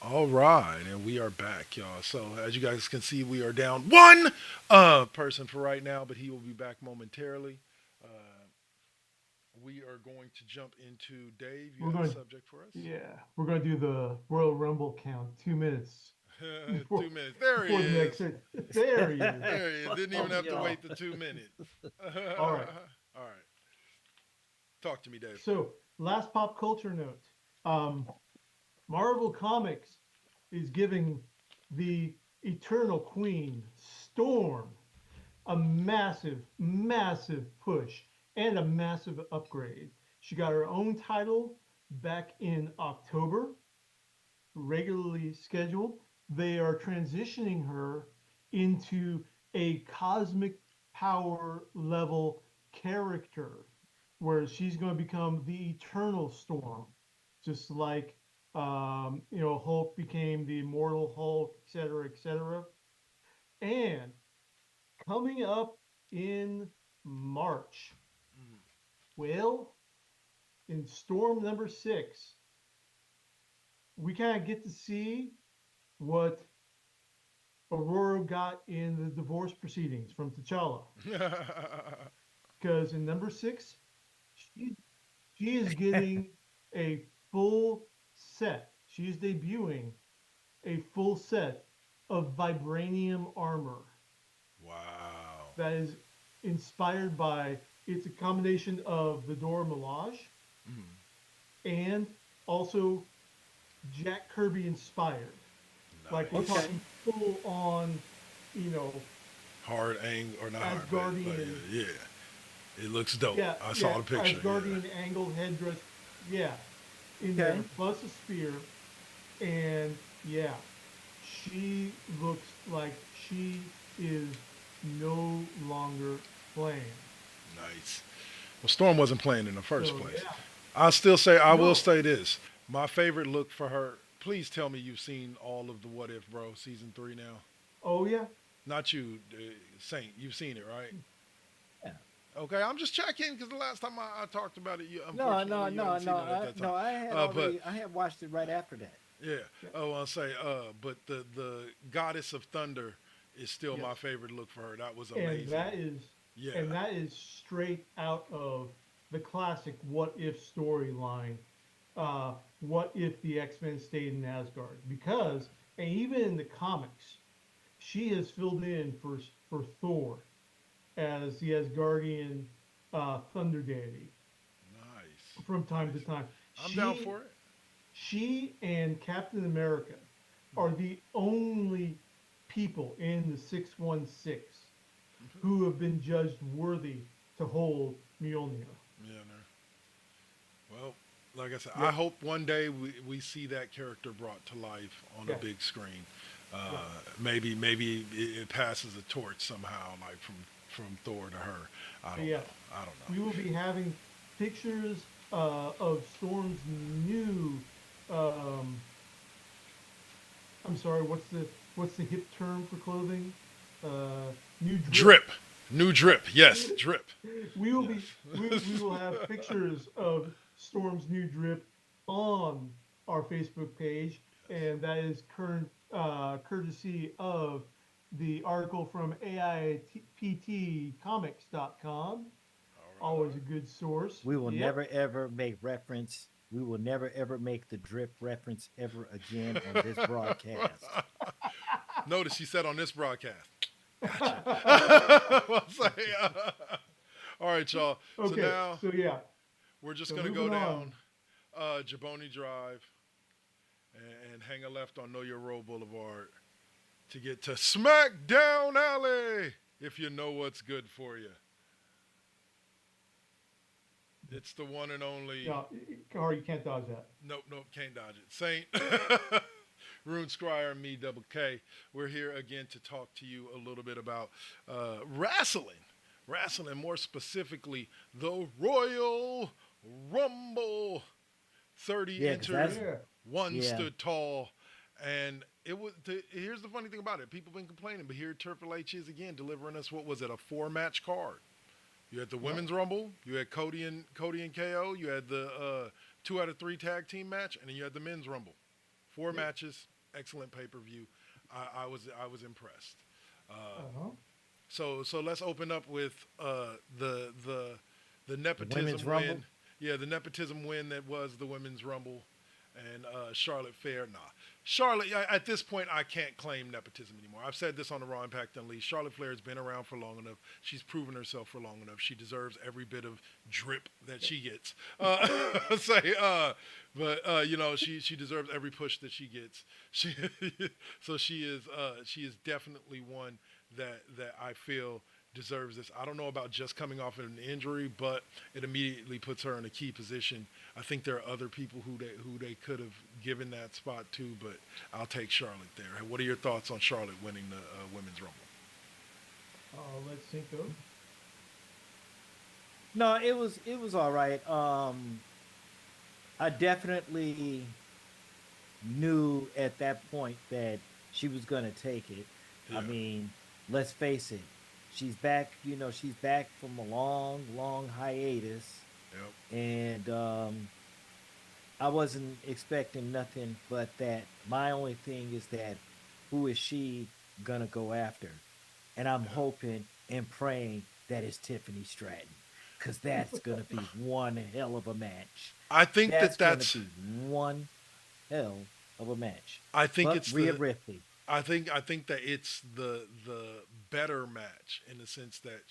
All right, and we are back, y'all. So as you guys can see, we are down one person for right now, but he will be back momentarily. Uh, we are going to jump into Dave. You We're have a going, subject for us? yeah, we're going to do the Royal Rumble count. 2 minutes before, 2 minutes. There he before the is. next. There he is. There he is. Didn't even have to y'all. wait the 2 minutes. All right. All right. Talk to me, Dave. So, last pop culture note. Marvel Comics is giving the Eternal Queen, Storm, a massive, massive push and a massive upgrade. She got her own title back in October, regularly scheduled. They are transitioning her into a cosmic power level character where she's going to become the Eternal Storm, just like Hulk became the Immortal Hulk, etc., etc. And coming up in March, well, in Storm number 6, we kind of get to see what Aurora got in the divorce proceedings from T'Challa. Because in number 6, she, she is getting a full set. She is debuting a full set of vibranium armor Wow. that is inspired by, it's a combination of the Dora Milaje and also Jack Kirby inspired. Like we're Nice. talking full on, you know, Hard or not hard, but Asgardian. yeah. It looks dope. Yeah, I saw yeah, the picture. Asgardian angled headdress. Yeah, in there, Okay. plus a spear, and yeah, she looks like she is no longer playing. Yeah. Nice. Well, Storm wasn't playing in the first So place. yeah, I'll still say, I will No. say this. My favorite look for her, please tell me you've seen all of the What If, bro, season 3 now. oh yeah, Not you, Saint. You've seen it, right? Yeah. Okay, I'm just checking because the last time I talked about it, you No, unfortunately you hadn't seen it at that time. no. I had But already. I had watched it right after that. yeah, oh, I'll say, but the Goddess of Thunder is still my Yes. favorite look for her. That was and amazing. that is straight out of the classic What If storyline. What if the X-Men stayed in Asgard? Because, and even in the comics, she has filled in for Thor as the Asgardian thunder deity Nice. from time to time. I'm down for it. She and Captain America are the only people in the 616 who have been judged worthy to hold Mjolnir. Yeah, no. Well, like I said, I hope one day we see that character brought to life on a Yes. big screen. Maybe it passes a torch somehow, like from Thor to her. I don't Yeah. know. I don't know. We will be having pictures of Storm's new. I'm sorry. What's the hip term for clothing? New drip. New drip. Yes, drip. We will be. We will have pictures of Storm's new drip on our Facebook page, and that is courtesy of the article from AIPTcomics.com. Always a good source. We will Yep. never ever make reference. We will never ever make the drip reference ever again on this broadcast. Notice she said on this broadcast. Gotcha. Well, say, all right, y'all. Okay. So now So yeah. we're just So gonna go moving down Jaboni Drive and hang a left on Know Your Role Boulevard to get to Smackdown Alley, if you know what's good for you. It's the one and only. No, Car, you can't dodge that. Nope, can't dodge it. Saint, Rune Scryer, and me, Double K. We're here again to talk to you a little bit about wrestling. Wrestling, more specifically, the Royal Rumble. 30 Yeah, 'cause entered, that's- one yeah. stood tall. And it was. Here's the funny thing about it. People been complaining, but here Triple H is again delivering us, what was it, a 4-match card. You had the Women's Rumble, you had Cody and KO, you had the 2 out of 3 tag team match, and then you had the Men's Rumble. 4 matches, excellent pay-per-view. I was impressed. So let's open up with the nepotism Women's win. Rumble? Yeah, the nepotism win that was the Women's Rumble, and Charlotte Flair. Charlotte, at this point, I can't claim nepotism anymore. I've said this on the Raw Impact Unleashed. Charlotte Flair has been around for long enough. She's proven herself for long enough. She deserves every bit of drip that she gets. She deserves every push that she gets. She is definitely one that I feel deserves this. I don't know about just coming off an injury, but it immediately puts her in a key position. I think there are other people who they could have given that spot to, but I'll take Charlotte there. What are your thoughts on Charlotte winning the Women's Rumble? Let's sync those. No, it was all right. I definitely knew at that point that she was gonna take it. Yeah. I mean, let's face it, she's back. She's back from a long hiatus, Yep. and I wasn't expecting nothing but that. My only thing is that who is she gonna go after? And I'm Yeah. hoping and praying that it's Tiffany Stratton. Cause that's gonna be one hell of a match. I think That's that gonna that's. be one hell of a match. I think Fuck it's Rhea the. Ripley. I think that it's the better match in the sense that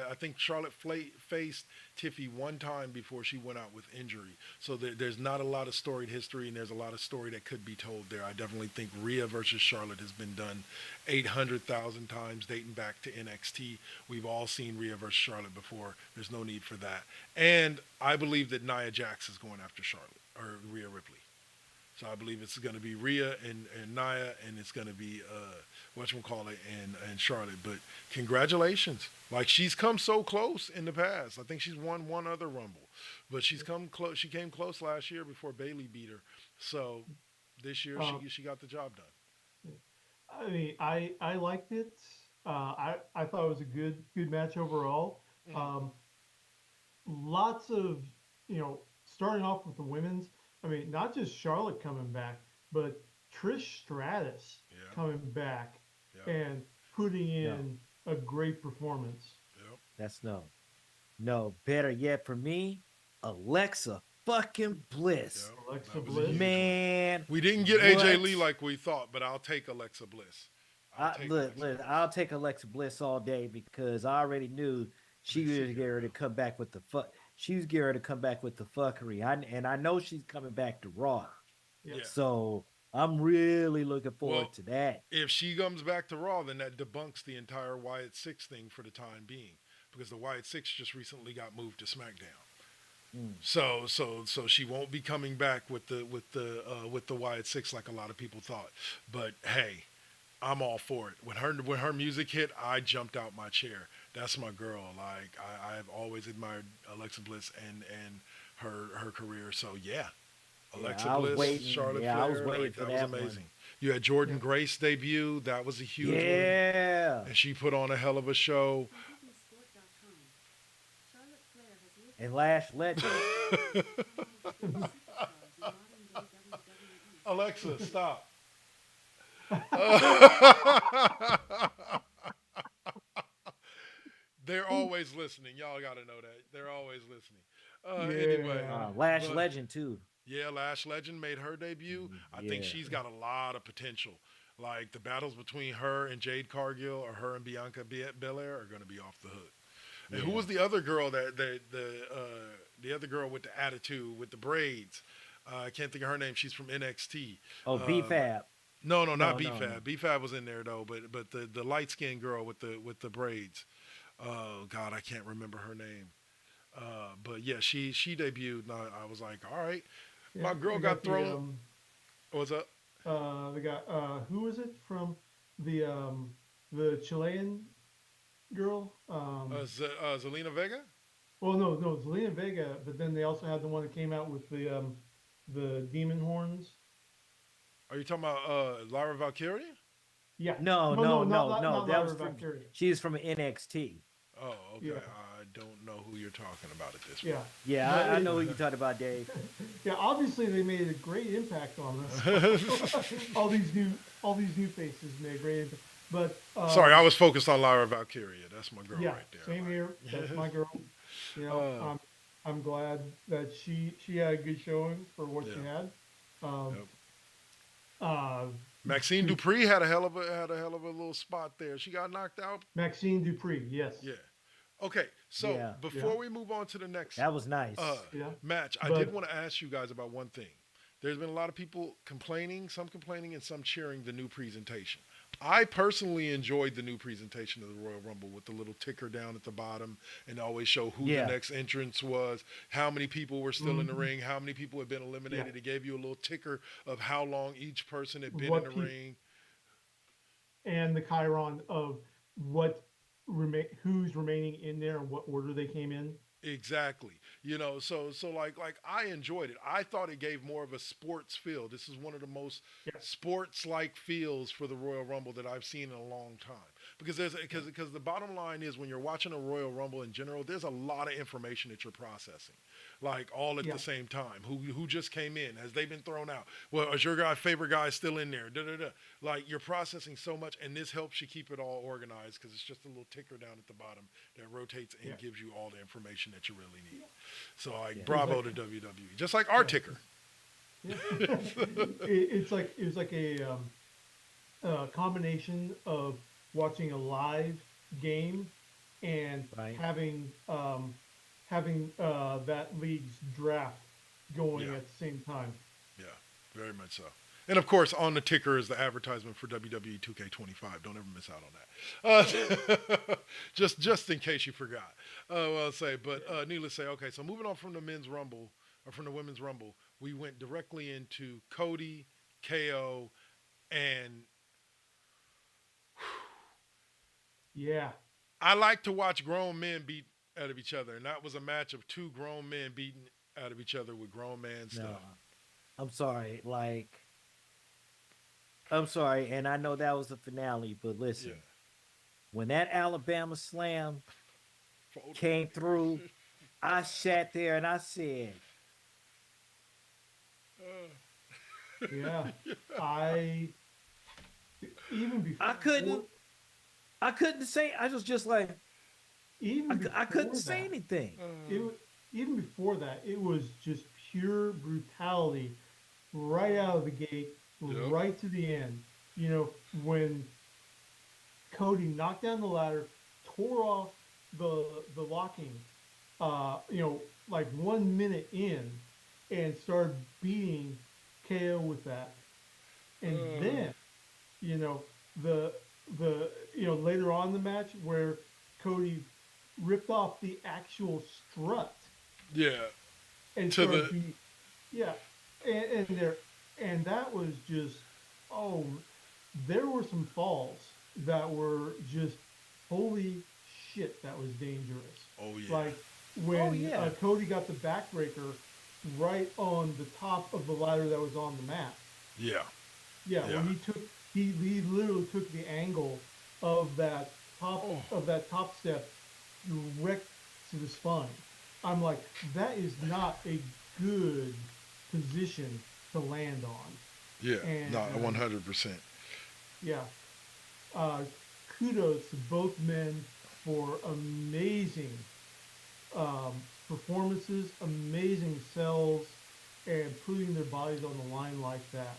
I think Charlotte faced Tiffy one time before she went out with injury. So there's not a lot of storied history, and there's a lot of story that could be told there. I definitely think Rhea versus Charlotte has been done 800,000 times dating back to NXT. We've all seen Rhea versus Charlotte before. There's no need for that. And I believe that Nia Jax is going after Charlotte or Rhea Ripley. So I believe it's going to be Rhea and Nia, and it's going to be whatchamacallit and Charlotte. But congratulations! Like she's come so close in the past. I think she's won one other Rumble, but she's come close. She came close last year before Bailey beat her. So this year she got the job done. I mean, I liked it. I thought it was a good match overall. Mm-hmm. Um, Lots of starting off with the women's. I mean, not just Charlotte coming back, but Trish Stratus Yeah, coming back yeah, and putting No, in a great performance. yep, that's no. No, better yet for me, Alexa fucking Bliss. yep. Alexa That was a Bliss. huge one. Man, We didn't get AJ what? Lee like we thought, but I'll take Alexa Bliss. I'll I take Alexa look, Bliss. I'll take Alexa Bliss all day because I already knew Let me she see was here getting ready now. to come back with the fuck. She was getting ready to come back with the fuckery. And I know she's coming back to Raw. Yeah. Yeah. So I'm really looking Well, forward to that. if she comes back to Raw, then that debunks the entire Wyatt Six thing for the time being, because the Wyatt Six just recently got moved to SmackDown. Mm. So she won't be coming back with the Wyatt Six like a lot of people thought. But hey, I'm all for it. When her music hit, I jumped out my chair. That's my girl. Like I've always admired Alexa Bliss and her career. So yeah, Yeah, Alexa I was Bliss, waiting. Charlotte Yeah, I was Flair, waiting like for that was that one. amazing. You had Jordan Yeah. Grace debut. That was a huge one, Yeah. and she put on a hell of a show. And Lash Legend. Alexa, stop. They're always listening. Y'all got to know that. They're always listening. Anyway, Yeah. Lash but Legend too. yeah, Lash Legend made her debut. I think Yeah. she's got a lot of potential. Like the battles between her and Jade Cargill or her and Bianca Belair are going to be off the hook. And who Yeah. was the other girl that the other girl with the attitude with the braids? I can't think of her name. She's from NXT. Oh, BFAB. No, not No, B no, no. Fab. B Fab was in there though, but the light skinned girl with the braids. Oh God, I can't remember her name. But yeah, she debuted, and I was like, all right, Yeah. my girl We got got thrown. What's up? we got who was it from the Chilean girl? Zelina Vega. Well, no, Zelina Vega. But then they also had the one that came out with the demon horns. Are you talking about Lyra Valkyria? Yeah. No, No, no, not no, no. not That Lyra was from. Valkyria. She's from NXT. Oh, okay. Yeah. I don't know who you're talking about at this Yeah. Yeah, But I know who you're talking about, Dave. Yeah. Obviously, they made a great impact on us. point. all these new faces made a great impact. But Sorry, I was focused on Lyra Valkyria. That's my girl yeah, right there. same Like, here. That's my girl. You know, Uh, I'm glad that she had a good showing for what she Yeah. had. Um, Yep. uh, Maxine Dupree had a hell of a little spot there. She got knocked out. Maxine Dupree, yes. Yeah. Okay, so Yeah. before Yeah. we move on to the next That was nice. Yeah. match, I But did want to ask you guys about one thing. There's been a lot of people complaining, and some cheering the new presentation. I personally enjoyed the new presentation of the Royal Rumble with the little ticker down at the bottom and always show who Yeah. the next entrance was, how many people were still in the Mhm. ring, how many people had been eliminated. Yeah. It gave you a little ticker of how long each person had been What in the peop- ring. and the Chiron of who's remaining in there and what order they came in. Exactly. So like I enjoyed it. I thought it gave more of a sports feel. This is one of the most Yeah. sports like feels for the Royal Rumble that I've seen in a long time. Because the bottom line is when you're watching a Royal Rumble in general, there's a lot of information that you're processing. Like all at Yeah. the same time. Who just came in? Has they been thrown out? Well, is your favorite guy still in there? Da, da, da. Like you're processing so much, and this helps you keep it all organized because it's just a little ticker down at the bottom that rotates and Yeah. gives you all the information that you really need. So like, Yeah. bravo to WWE, just like our ticker. Yeah. It was like a combination of watching a live game and Right. having that league's draft going Yeah. at the same time. Yeah, very much so. And of course, on the ticker is the advertisement for WWE 2K25. Don't ever miss out on that. Just in case you forgot. I'll say, but needless to say, okay. So moving on from the men's rumble or from the women's rumble, we went directly into Cody, KO, and Yeah. I like to watch grown men beat out of each other, and that was a match of two grown men beating out of each other with grown man No, stuff. I'm sorry. Like, I'm sorry, and I know that was the finale, but listen, Yeah. when that Alabama slam Fold. came through, I sat there and I said, Yeah. I even before I couldn't say. I was just like, even I couldn't before say that, anything. even before that, it was just pure brutality right out of the gate, Yep. right to the end. You know, when Cody knocked down the ladder, tore off the locking, like 1 minute in, and started beating KO with that. And then, you know, the later on in the match where Cody ripped off the actual strut Yeah. and To started the- beating, yeah, and that was just, oh, there were some falls that were just holy shit, that was dangerous. Oh yeah. Like when yeah. Cody got the backbreaker right on the top of the ladder that was on the mat. Yeah. Yeah, Yeah. when he literally took the angle of that top step direct to the spine. I'm like, that is not a good position to land on. Yeah. And, Not 100%. Yeah. Kudos to both men for amazing performances, amazing sells, and putting their bodies on the line like that.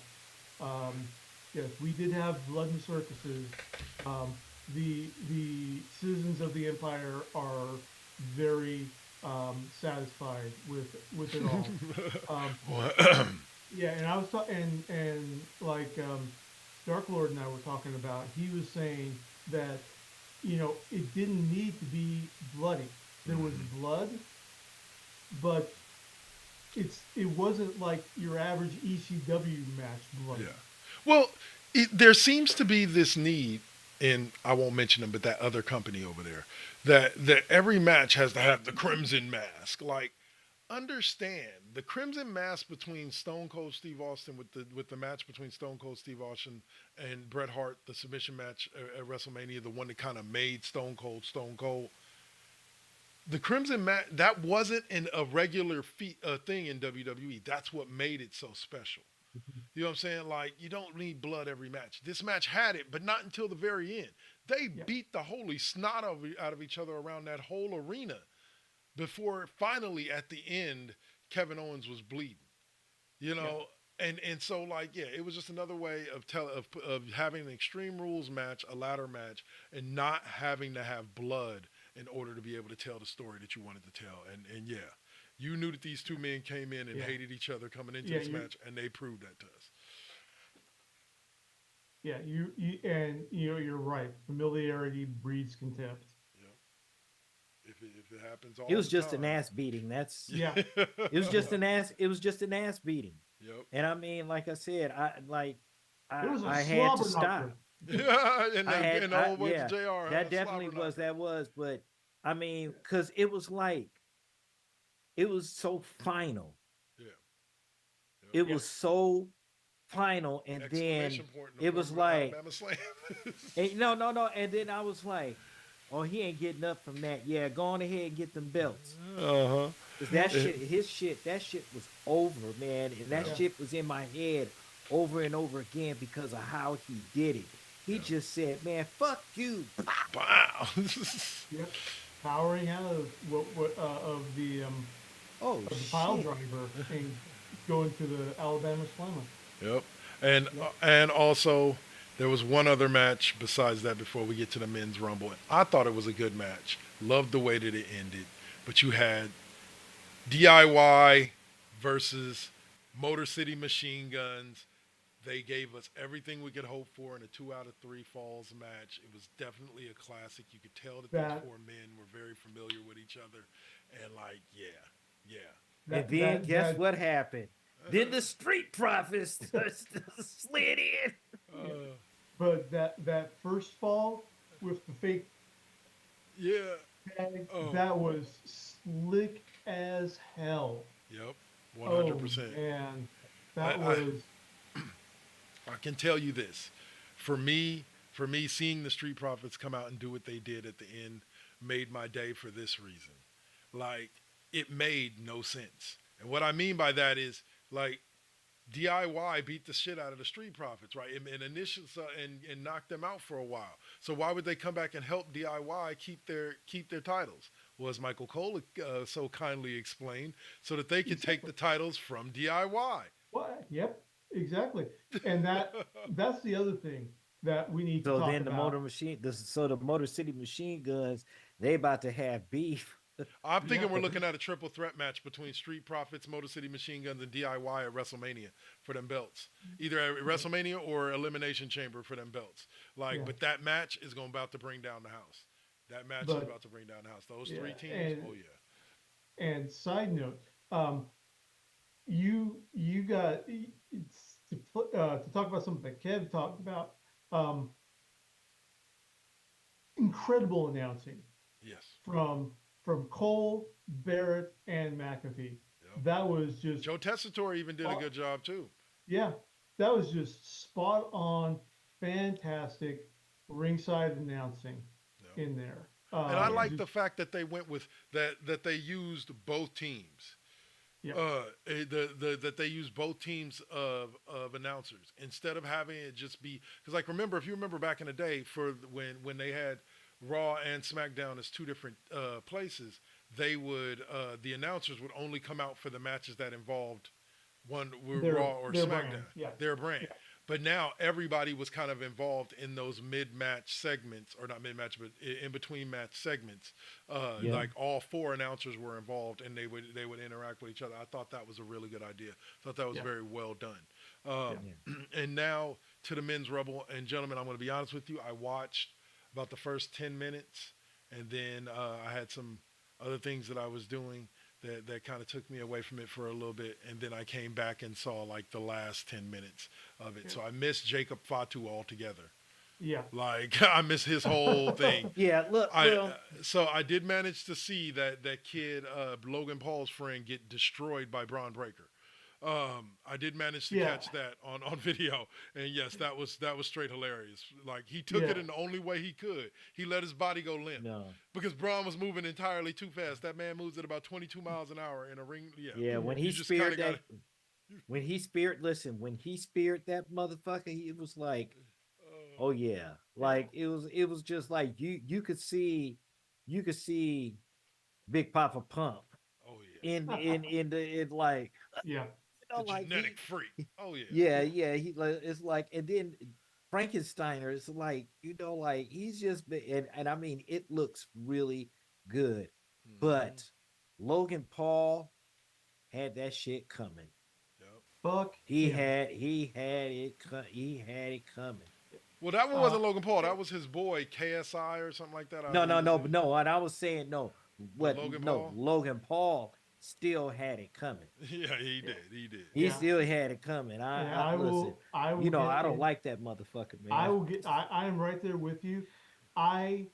Yes, we did have blood and circuses. The citizens of the empire are very satisfied with it all. Yeah, and I was and like Dark Lord and I were talking about. He was saying that it didn't need to be bloody. There was blood, but it wasn't like your average ECW match bloody. Yeah. Well, there seems to be this need, and I won't mention them, but that other company over there, that every match has to have the Crimson Mask. Like, understand the Crimson Mask between Stone Cold Steve Austin with the match between Stone Cold Steve Austin and Bret Hart, the submission match at WrestleMania, the one that kind of made Stone Cold Stone Cold. The Crimson Mask, that wasn't a regular thing in WWE. That's what made it so special. You know what I'm saying? Like, you don't need blood every match. This match had it, but not until the very end. They beat the holy snot out of each other around that whole arena before finally at the end, Kevin Owens was bleeding. And so like, yeah, it was just another way of having an Extreme Rules match, a ladder match, and not having to have blood in order to be able to tell the story that you wanted to tell. And yeah, you knew that these two men came in and hated each other coming into this match, and they proved that to us. Yeah, you're right. Familiarity breeds contempt. If it happens all it was the just time. an ass beating. That's Yeah. it was just an ass. It was just an ass beating. Yep. And I mean, like I said, It was a I had to slobber stop. knocker. Yeah, and the old yeah, JR. that definitely was, but I mean, because it was like it was so final. Yeah. Yep. It Yeah. was so final, and then Exclamation point in the it form was of an like, Alabama slam. no, no, no, and then I was like, oh, he ain't getting up from that. Yeah, go on ahead and get them belts. Uh huh. Cause that Yep. shit, his shit, that shit was over, man, and that Yeah. Yeah. shit was in my head over and over again because of how he did it. He Yeah. just said, "Man, fuck you." Wow. Yep. Powering out of Oh of the pile shit! driver and going to the Alabama Slammer. Yep. And also there was one other match besides that before we get to the men's rumble. I thought it was a good match. Loved the way that it ended. But you had DIY versus Motor City Machine Guns. They gave us everything we could hope for in a 2 out of 3 falls match. It was definitely a classic. You could tell that those That 4 men were very familiar with each other. And like, yeah, yeah. And that then that guess that what happened? Then the Street Profits slid in. that first fall with the fake Yeah. tag, Oh, that was slick as hell. yep. Oh 100%. man, I, that I, was I can tell you this. For me, seeing the Street Profits come out and do what they did at the end made my day for this reason. Like, it made no sense. And what I mean by that is, like, DIY beat the shit out of the Street Profits, right? And initial and knocked them out for a while. So why would they come back and help DIY keep their titles? Well, as Michael Cole so kindly explained, so that they could take exactly the titles from DIY. what. Yep, exactly. And that's the other thing that we need to So talk then the about. the Motor City Machine Guns, they about to have beef. I'm Yeah, thinking we're looking at a triple threat match between Street Profits, Motor City Machine Guns, and DIY at WrestleMania for them belts. Either at WrestleMania or Elimination Chamber for them belts. Like, yeah. but that match is going about to bring down the house. That match is But about to bring down the house. Those yeah, 3 teams, oh yeah. and side note, you got to talk about something that Kev talked about. Um, Incredible announcing Yes. from Cole, Barrett, and McAfee. Yep. That was just Joe Tessitore even did a good job too. yeah, that was just spot on, fantastic ringside announcing Yep. in there. And I like Just, the fact that they went with that they used both teams. yeah, That they use both teams of announcers instead of having it just be because like remember if you remember back in the day for when they had Raw and SmackDown as 2 different places, they would the announcers would only come out for the matches that involved one were their Raw or their SmackDown, brand. Yeah, their brand. yeah, But now everybody was kind of involved in those mid-match segments, or not mid-match, but in between match segments. Yeah. Like all 4 announcers were involved, and they would interact with each other. I thought that was a really good idea. Thought that was yeah, very well done. Yeah. And now to the men's Rumble, and gentlemen, I'm going to be honest with you. I watched about the first 10 minutes, and then I had some other things that I was doing that kind of took me away from it for a little bit, and then I came back and saw like the last 10 minutes of it. yeah. So I missed Jacob Fatu altogether. Yeah. Like I missed his whole thing. Yeah, look, I well, so I did manage to see that kid Logan Paul's friend get destroyed by Braun Breaker. I did manage to Yeah. catch that on video, and yes, that was straight hilarious. Like he took Yeah. it in the only way he could. He let his body go limp no. because Braun was moving entirely too fast. That man moves at about 22 miles an hour in a ring. Yeah, Yeah, when he you just speared kinda that, when he speared, listen, when he speared that motherfucker, it was like, oh yeah, like it was just like you could see Big Papa Pump oh yeah, in like Yeah. the like genetic freak. Oh yeah, yeah, he like it's like, and then Frankensteiner is like, like he's just and I mean it looks really good, but Logan Paul had that shit coming. Yep. Fuck He him. had he had it coming. Well, that one Uh, wasn't Logan Paul. That was his boy KSI or something like that. No, no, no, believe. no. And I was saying no. What? Logan No, Paul? Logan Paul still had it coming. Yeah, he did. He did. He Yeah. still had it coming. Yeah, I listen. I will get I don't in- like that motherfucker, man. I will get I am right there with you. I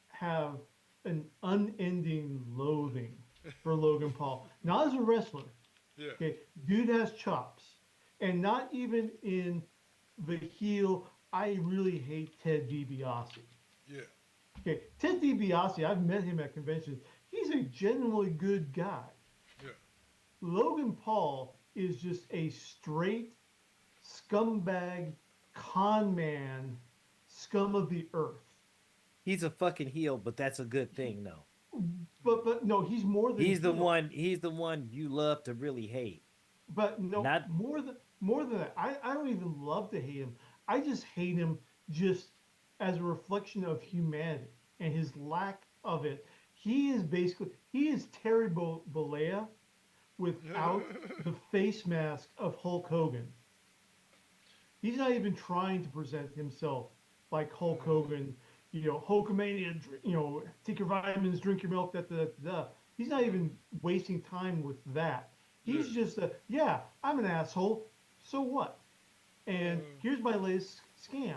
have an unending loathing for Logan Paul. Not as a wrestler. Yeah. Okay, dude has chops, and not even in the heel. I really hate Ted DiBiase. Yeah. Okay, Ted DiBiase, I've met him at conventions. He's a genuinely good guy. Yeah. Logan Paul is just a straight scumbag, con man, scum of the earth. He's a fucking heel, but that's a good thing though. But no, he's more than He's the heel. one. He's the one you love to really hate. But no, Not more than that. I don't even love to hate him. I just hate him just as a reflection of humanity and his lack of it. He is Terry Bollea without the face mask of Hulk Hogan. He's not even trying to present himself like Hulk Hogan. Hulkamania. Take your vitamins, drink your milk. Da. He's not even wasting time with that. He's just yeah, I'm an asshole. So what? And here's my latest scam.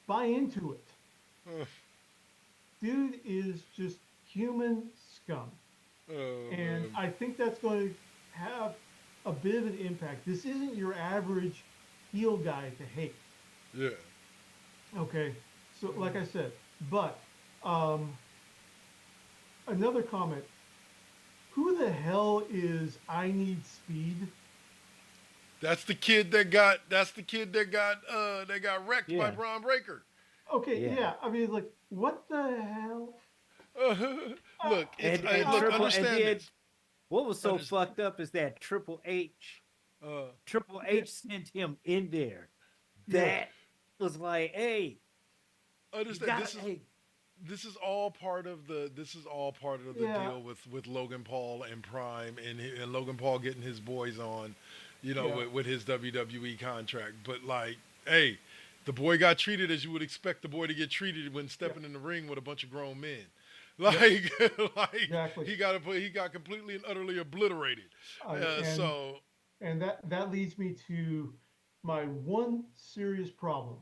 Buy into it. Dude is just human scum. And I think that's going to have a bit of an impact. This isn't your average heel guy to hate. Yeah. Okay. So like I said, but another comment. Who the hell is I Need Speed? That's the kid that got. That got wrecked by Yeah. Braun Breaker. Okay, Yeah. yeah. I mean, like, what the hell? Look, it's and look. Triple and Understand then this. what was so Underst- fucked up is that Uh, Triple H sent him in there. Yeah. That was like, hey, you understand gotta, this is hey, this is all part of the Yeah. deal with Logan Paul and Prime and Logan Paul getting his boys on, Yeah. with his WWE contract. But like, hey, the boy got treated as you would expect the boy to get treated when stepping in the ring with a bunch of grown men. Like, like Exactly. he got completely and utterly obliterated. And So and that leads me to my one serious problem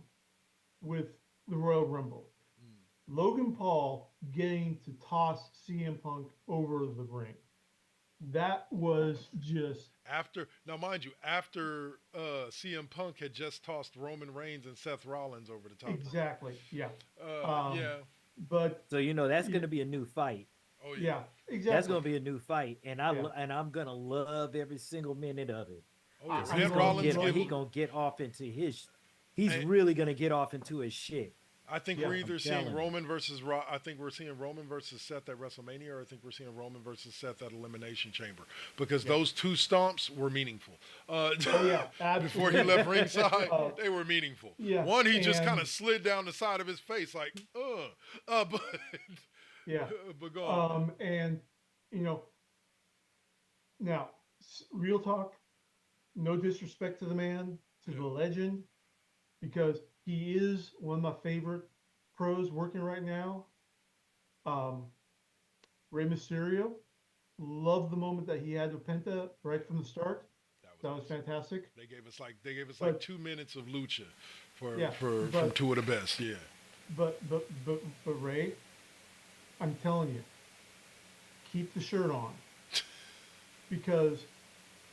with the Royal Rumble. Logan Paul getting to toss CM Punk over the ring. That was just mind you, after CM Punk had just tossed Roman Reigns and Seth Rollins over the top. exactly, yeah. Yeah. But so that's gonna be a new fight. Oh yeah. yeah, exactly. That's gonna be a new fight, and Yeah. I'm gonna love every single minute of it. Oh yeah. I- He's I'm Ben gonna Rollins get- he gonna get off into his. He's And- really gonna get off into his shit. I think Yeah, we're I'm either telling seeing you. Roman versus I think we're seeing Roman versus Seth at WrestleMania, or I think we're seeing Roman versus Seth at Elimination Chamber, because those two stomps were meaningful. Oh yeah, Before he absolutely. left ringside, Uh, they were meaningful. yeah, One, he just and- kind of slid down the side of his face, like, but Yeah. but go on. And now, real talk, no disrespect to the man, to the legend, because he is one of my favorite pros working right now. Rey Mysterio, love the moment that he had with Penta right from the start. That was fantastic. They gave us like But- 2 minutes of lucha Yeah, from but- two of the best. Yeah. But Ray, I'm telling you, keep the shirt on, because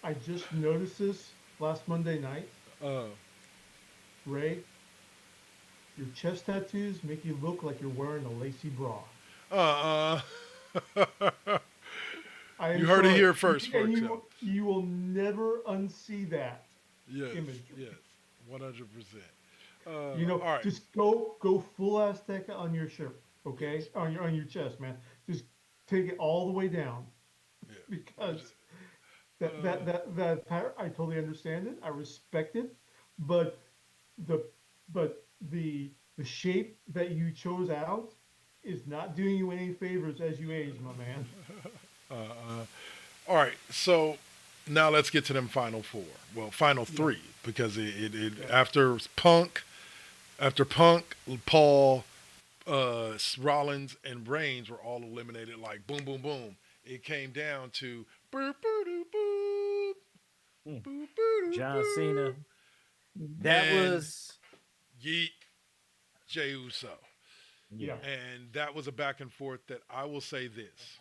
I just noticed this last Monday night. Ray, your chest tattoos make you look like you're wearing a lacy bra. I am You heard it sorry. here first, And folks. you will never unsee that. Yes. Image. Yes. 100%. All right. Just go full Azteca on your shirt, okay? On your chest, man. Just take it all the way down, because that I totally understand it. I respect it, but the shape that you chose out is not doing you any favors as you age, my man. All right. So now let's get to them final four. Well, final three, because after Punk, Paul, Rollins, and Reigns were all eliminated. Like boom, boom, boom. It came down to boop, boop, boop, boop, boop, boop, boop, John boop. Cena. That And- was Yeet, Jey Uso. Yeah. And that was a back and forth that I will say this.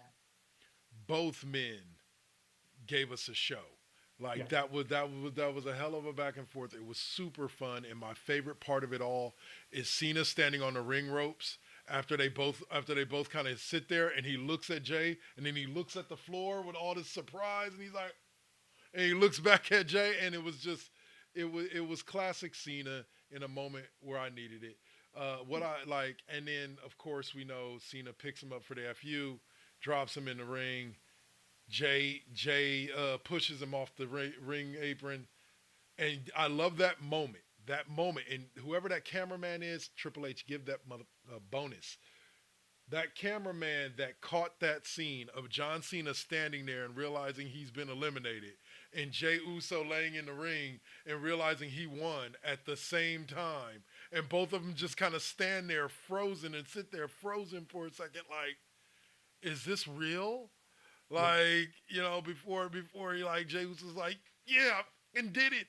both men gave us a show. Like Yeah. that was a hell of a back and forth. It was super fun, and my favorite part of it all is Cena standing on the ring ropes after they both kind of sit there, and he looks at Jay, and then he looks at the floor with all this surprise, and he's like, and he looks back at Jay, and it was classic Cena in a moment where I needed it. What I like, and then of course we know Cena picks him up for the FU, drops him in the ring. Jay pushes him off the ring apron, and I love that moment. That moment, and whoever that cameraman is, Triple H, give that mother bonus. That cameraman that caught that scene of John Cena standing there and realizing he's been eliminated, and Jey Uso laying in the ring and realizing he won at the same time, and both of them just kind of stand there frozen and sit there frozen for a second, like, is this real? Like, before he, like, Jey Uso's like, yeah, and did it.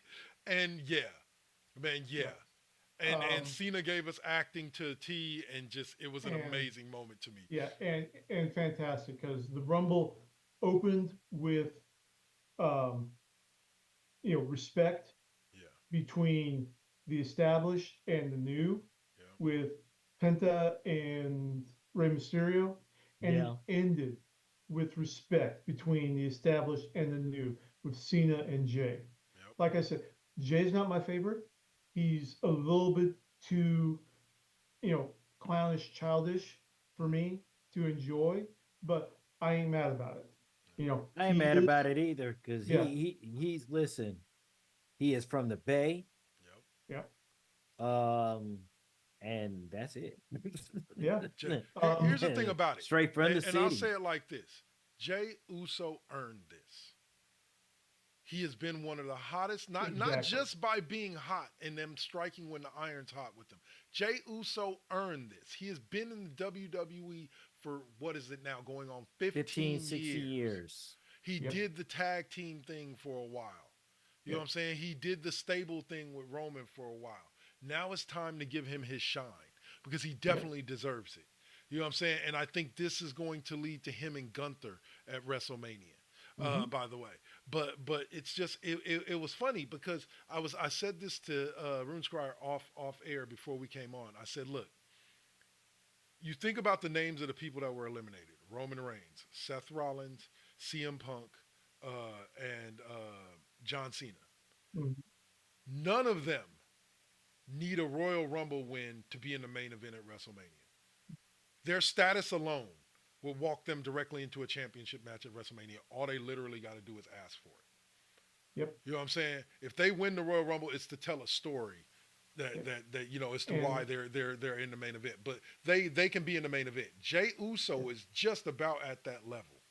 And yeah, man, yeah. And Cena gave us acting to a T, and just, it was an amazing moment to me. Yeah, and fantastic, because the Rumble opened with respect Yeah, between the established and the new, yeah, with Penta and Rey Mysterio, and Yeah. it ended with respect between the established and the new, with Cena and Jay. yep. Like I said, Jay's not my favorite. He's a little bit too, clownish, childish for me to enjoy, but I ain't mad about it. I ain't mad about it either, because Yeah. he's listen. He is from the Bay, Yep. Yeah, and that's it. yeah. Here's the thing about it. Straight from the And city. I'll say it like this. Jey Uso earned this. He has been one of the hottest, not Exactly. just by being hot and them striking when the iron's hot with them. Jey Uso earned this. He has been in the WWE for, what is it now, going on 15 60 years. He Yep. did the tag team thing for a while. You know what I'm saying? He did the stable thing with Roman for a while. Now it's time to give him his shine, because he definitely deserves it. You know what I'm saying? And I think this is going to lead to him and Gunther at WrestleMania. By the way, but it's just, it was funny, because I said this to Rune Squire off air before we came on. I said, look, you think about the names of the people that were eliminated: Roman Reigns, Seth Rollins, CM Punk, and John Cena. Mhm. None of them need a Royal Rumble win to be in the main event at WrestleMania. Their status alone will walk them directly into a championship match at WrestleMania. All they literally got to do is ask for it. Yep. You know what I'm saying? If they win the Royal Rumble, it's to tell a story that as to why they're in the main event. But they can be in the main event. Jey Uso is just about at that level,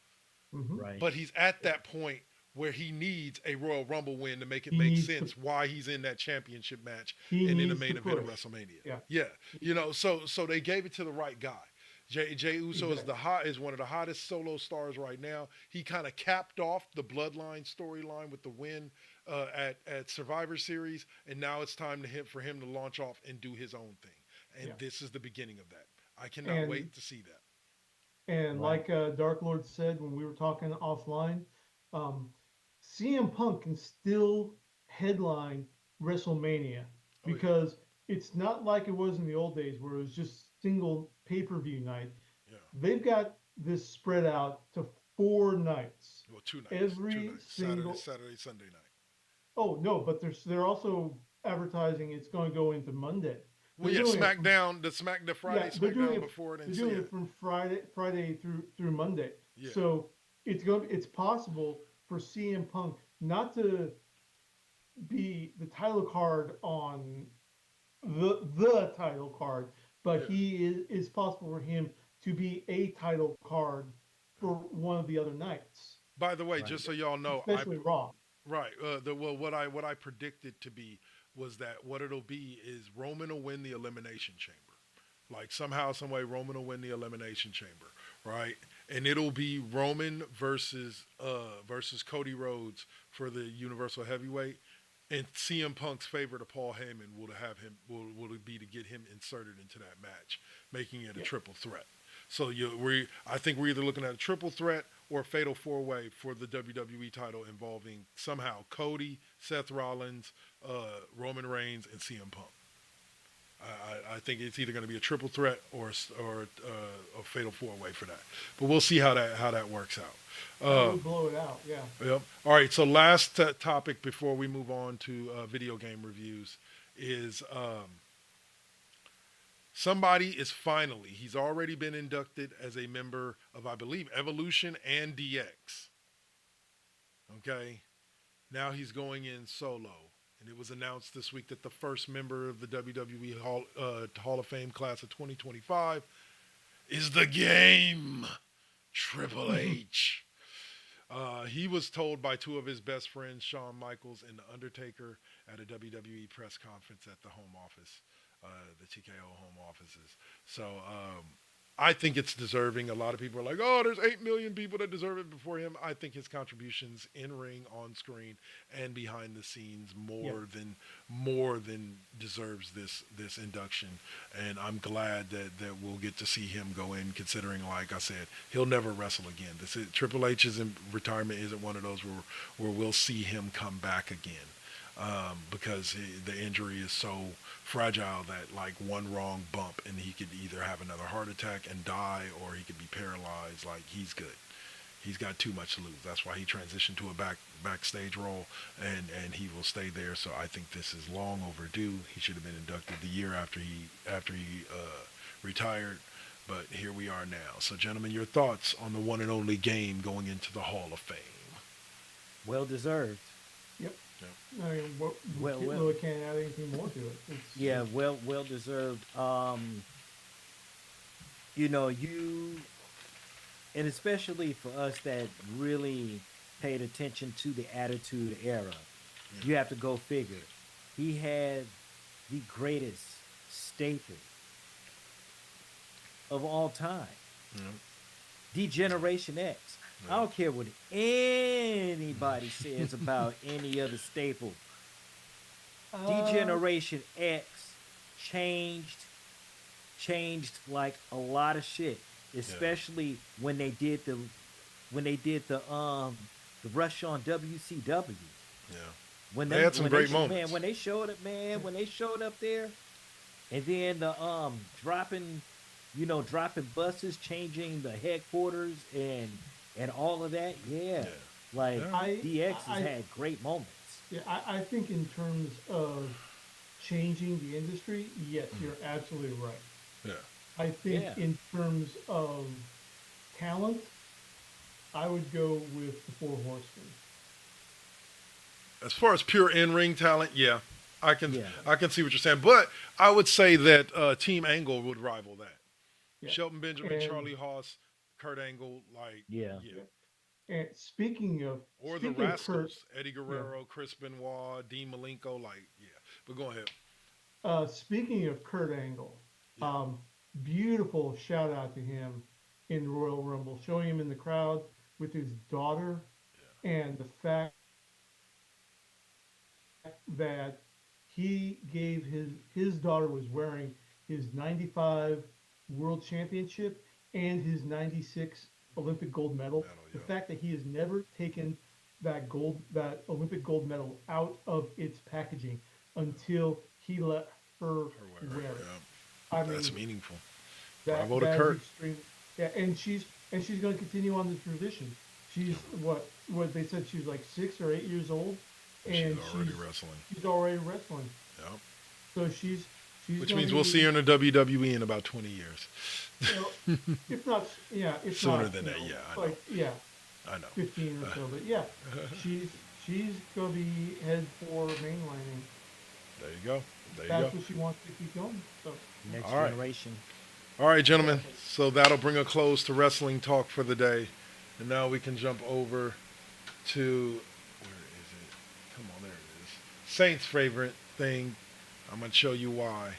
Mhm. Right. but he's at that point where he needs a Royal Rumble win to make it He make needs sense to- why he's in that championship match He and in the needs main to event of push. WrestleMania. Yeah. So they gave it to the right guy. Jey Uso Exactly. is one of the hottest solo stars right now. He kind of capped off the Bloodline storyline with the win at Survivor Series, and now it's time for him to launch off and do his own thing. And Yeah. this is the beginning of that. I cannot And- wait to see that. And Right. like Dark Lord said when we were talking offline, CM Punk can still headline WrestleMania, Oh, yeah. because it's not like it was in the old days where it was just single pay-per-view night. Yeah. They've got this spread out to 4 nights. Well, 2 nights. Every 2 nights. single- Saturday, Sunday night. Oh no, but they're also advertising it's going to go into Monday. Well, They're yeah, doing it- SmackDown, the Friday they're doing SmackDown it- before it, They're and doing it from Friday through Monday. Yeah. So it's possible for CM Punk not to be the title card on the title card, but Yeah. he is possible for him to be a title card for one of the other nights, By the way, just so y'all know, especially Raw. right. What I predicted to be was that what it'll be is Roman will win the Elimination Chamber. Like somehow, some way, Roman will win the Elimination Chamber, right? And it'll be Roman versus Cody Rhodes for the Universal Heavyweight. And CM Punk's favor to Paul Heyman will be to get him inserted into that match, making it a triple threat. So I think we're either looking at a triple threat or a fatal four way for the WWE title involving somehow Cody, Seth Rollins, Roman Reigns, and CM Punk. I think it's either going to be a triple threat or a fatal four way for that. But we'll see how that works out. That would blow it out. Yeah. Yep. All right. So last topic before we move on to video game reviews is somebody is finally. He's already been inducted as a member of, I believe, Evolution and DX. Okay. Now he's going in solo. And it was announced this week that the first member of the WWE Hall of Fame class of 2025 is the Game, Triple H. He was told by two of his best friends, Shawn Michaels and The Undertaker, at a WWE press conference at the home office, the TKO home offices. So I think it's deserving. A lot of people are like, oh, there's 8 million people that deserve it before him. I think his contributions in ring, on screen, and behind the scenes more than deserves this induction. And I'm glad that we'll get to see him go in, considering, like I said, he'll never wrestle again. Triple H's retirement isn't one of those where we'll see him come back again. Because the injury is so fragile that like one wrong bump and he could either have another heart attack and die, or he could be paralyzed. Like, he's good. He's got too much to lose. That's why he transitioned to a backstage role, and he will stay there. So I think this is long overdue. He should have been inducted the year after he retired. But here we are now. So, gentlemen, your thoughts on the one and only Game going into the Hall of Fame? Well deserved. Yep. I mean, we Well, really can't add anything more to it. Yeah, well deserved. And especially for us that really paid attention to the Attitude Era, you have to go figure. He had the greatest staple of all time. D-Generation X. I don't care what anybody says about any other staple. D-Generation X changed like a lot of shit, especially when they did the rush on WCW. Yeah. They had some great moments. Man, when they showed up there, and then the dropping buses, changing the headquarters and all of that, DX has had great moments. Yeah, I think in terms of changing the industry, yes, you're absolutely right. Yeah. I think in terms of talent, I would go with the Four Horsemen. As far as pure in-ring talent, I can see what you're saying. But I would say that Team Angle would rival that. Yeah. Shelton Benjamin, Charlie Haas, Kurt Angle, And speaking of the Rascals, Eddie Guerrero, Chris Benoit, Dean Malenko, But go ahead. Speaking of Kurt Angle, beautiful shout out to him in the Royal Rumble, showing him in the crowd with his daughter, and the fact that he gave his daughter was wearing his 95 World Championship and his 96 Olympic gold medal. The fact that he has never taken that Olympic gold medal out of its packaging until he let her wear it. I mean, that's meaningful. Bravo to Kurt. And she's going to continue on the tradition. She's what they said, she was like 6 or 8 years old, and she's already wrestling. She's already wrestling. Yep. So she's which means we'll see her in the WWE in about 20 years. If not, sooner than that. I know. 15 or so, but she's gonna be head for mainlining. There you go. That's what she wants to keep going. So next generation. All right, gentlemen. So that'll bring a close to wrestling talk for the day, and now we can jump over to where is it? Come on, there it is. Saint's favorite thing. I'm gonna show you why.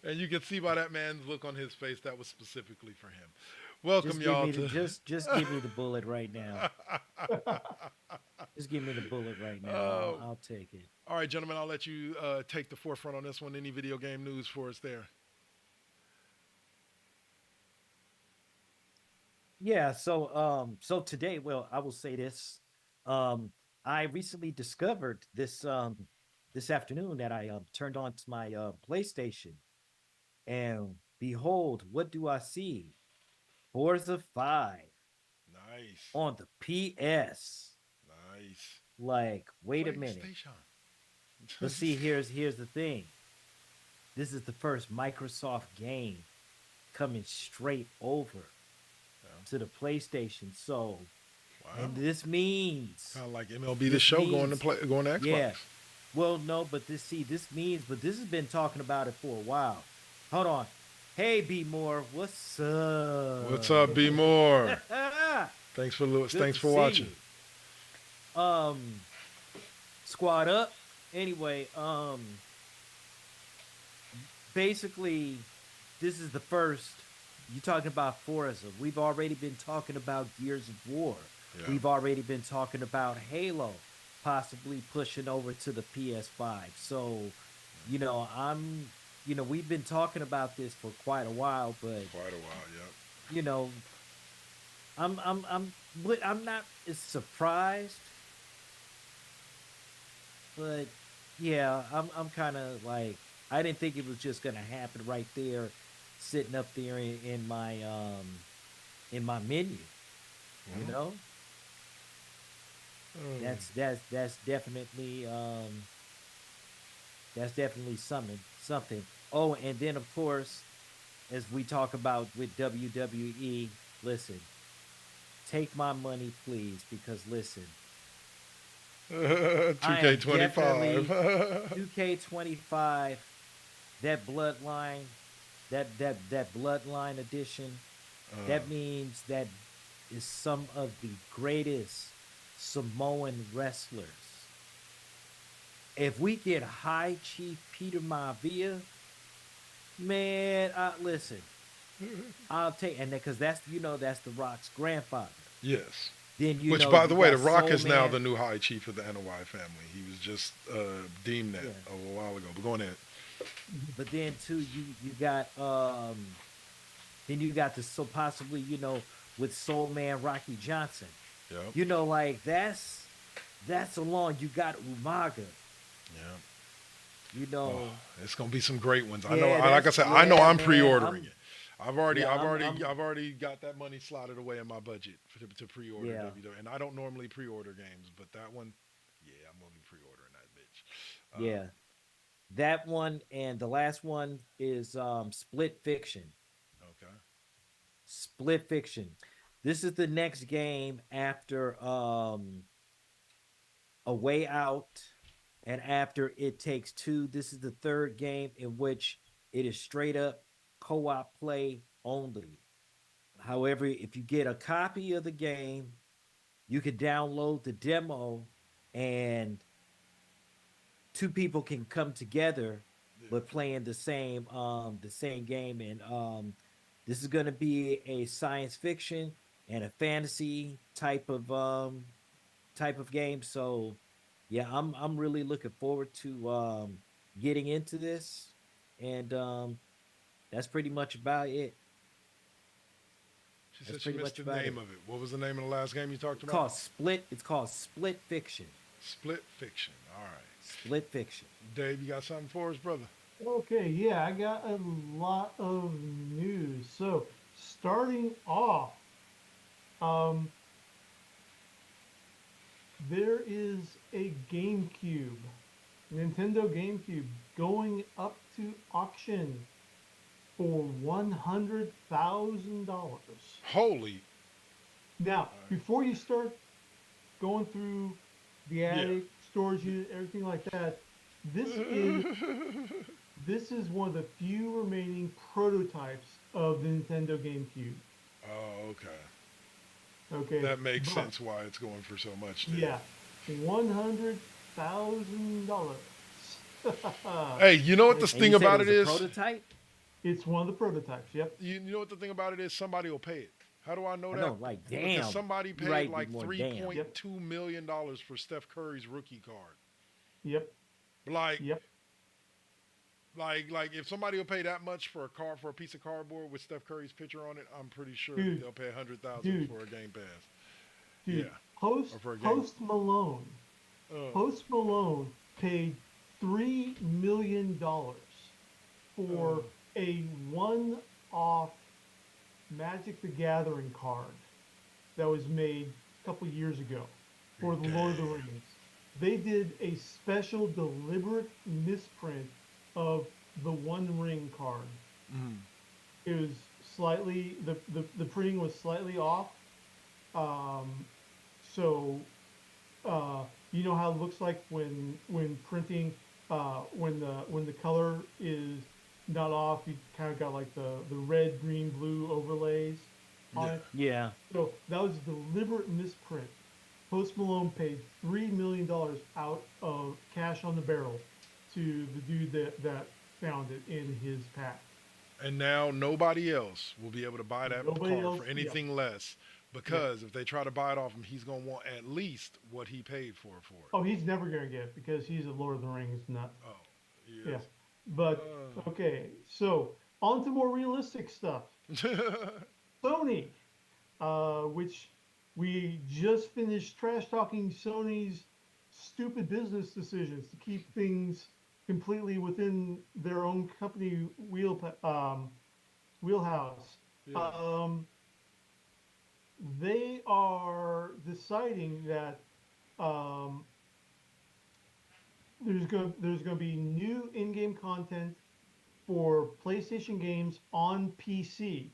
And you can see by that man's look on his face that was specifically for him. Welcome y'all to. just give me the bullet right now. Just give me the bullet right now. Oh. I'll take it. All right, gentlemen, I'll let you take the forefront on this one. Any video game news for us there? Yeah, so today, well, I will say this. I recently discovered this afternoon that I turned on to my PlayStation, and behold, what do I see? Forza 5 Nice. on the PS. Nice. Like, wait a minute. PlayStation. But see, here's the thing. This is the first Microsoft game coming straight over to the PlayStation. So, and this means Kind of like MLB the Show going to Xbox. Yeah. Well, no, but this has been talking about it for a while. Hold on. Hey, B Moore, what's up? What's up, B Moore? Thanks for watching. You. Squad up. Anyway, basically, this is the first. You're talking about Forza. We've already been talking about Gears of War. Yeah. We've already been talking about Halo possibly pushing over to the PS5. So, we've been talking about this for quite a while, but Yep. I'm not as surprised. But yeah, I'm kind of like, I didn't think it was just gonna happen right there, sitting up there in my menu. You know, that's definitely something. Oh, and then of course, as we talk about with WWE, listen, take my money, please, because listen. 2K25. 2K25, that bloodline, that bloodline edition, that means that is some of the greatest Samoan wrestlers. If we get High Chief Peter Maivia, man, listen, I'll take, and because that's The Rock's grandfather. Yes. Then Which, by the way, The got Rock Soul is now Man. the new High Chief of the NOI family. He was just deemed that a while ago. But go on ahead. But then too, you got so possibly with Soul Man Rocky Johnson. Yep. Like that's along. You got Umaga. Yeah. It's gonna be some great ones. I Yeah, know. Like I said, I know I'm pre-ordering it. I've already got that money slotted away in my budget to pre-order WWE. And I don't normally pre-order games, but that one, I'm gonna be pre-ordering that bitch. Yeah, that one, and the last one is Split Fiction. Okay. Split Fiction. This is the next game after A Way Out and after It Takes Two. This is the third game in which it is straight up co-op play only. However, if you get a copy of the game, you can download the demo and two people can come together but playing the same game. And this is going to be a science fiction and a fantasy type of game. So yeah, I'm really looking forward to getting into this. And that's pretty much about it. She said she missed the name of it. What was the name of the last game you talked about? It's called Split Fiction. Split Fiction. All right. Split Fiction. Dave, you got something for us, brother? Okay, yeah, I got a lot of news. So, starting off, there is a GameCube, Nintendo GameCube, going up to auction for $100,000. Holy. Now, before you start going through the attic, storage unit, everything like that, this is one of the few remaining prototypes of the Nintendo GameCube. Oh, okay. Okay. That makes sense why it's going for so much. Then. Yeah, $100,000. Hey, you know what the thing about it is? Prototype? It's one of the prototypes. Yep. You know what the thing about it is? Somebody will pay it. How do I know I that? know, like, Because damn. somebody You paid right, like more three damn. point two million dollars for Steph Curry's rookie card. Yep. Like, Yep. like if somebody will pay that much for a car for a piece of cardboard with Steph Curry's picture on it, I'm pretty sure Dude. they'll pay 100,000 Dude. for a game pass. Dude. Yeah, or Post for a game. Post Malone. Uh, Post Malone paid $3 million for a one-off Magic the Gathering card that was made a couple years ago for the Lord of the Rings. They did a special deliberate misprint of the One Ring card. It was slightly the printing was slightly off. So you know how it looks like when printing when the color is not off, you kind of got like the red, green, blue overlays on it. Yeah. So that was a deliberate misprint. Post Malone paid $3 million out of cash on the barrel to the dude that found it in his pack. And now nobody else will be able to buy that Nobody car else- for anything less, because if they try to buy it off him, he's gonna want at least what he paid for it. Oh, he's never gonna get it because he's a Lord of the Rings nut. Oh, Yeah. But okay, so on to more realistic stuff. Sony, which we just finished trash talking Sony's stupid business decisions to keep things completely within their own company wheelhouse. Yeah. They are deciding that there's going to be new in-game content for PlayStation games on PC.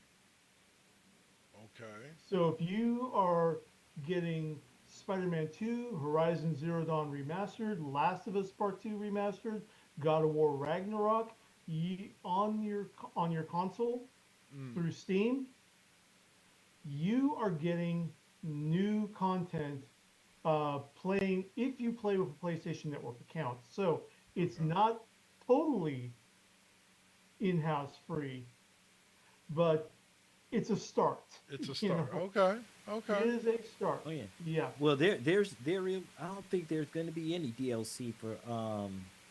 Okay. So if you are getting Spider-Man 2, Horizon Zero Dawn Remastered, Last of Us Part 2 Remastered, God of War Ragnarok, on your console through Steam, you are getting new content playing if you play with a PlayStation Network account. So it's not totally in-house free, but it's a start. It's a You start. know? Okay. It Okay. is a start. Oh yeah. Yeah. Well, there I don't think there's going to be any DLC for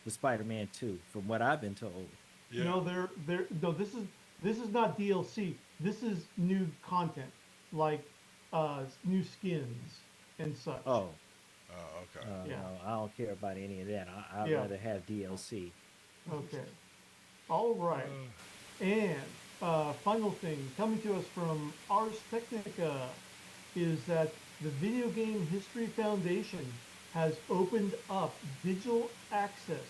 Spider-Man 2, from what I've been told. Yeah. No, no, this is not DLC. This is new content, like new skins and such. Oh, Okay. Yeah. no, I don't care about any of that. I'd Yeah. rather have DLC. Okay. All right. And final thing coming to us from Ars Technica is that the Video Game History Foundation has opened up digital access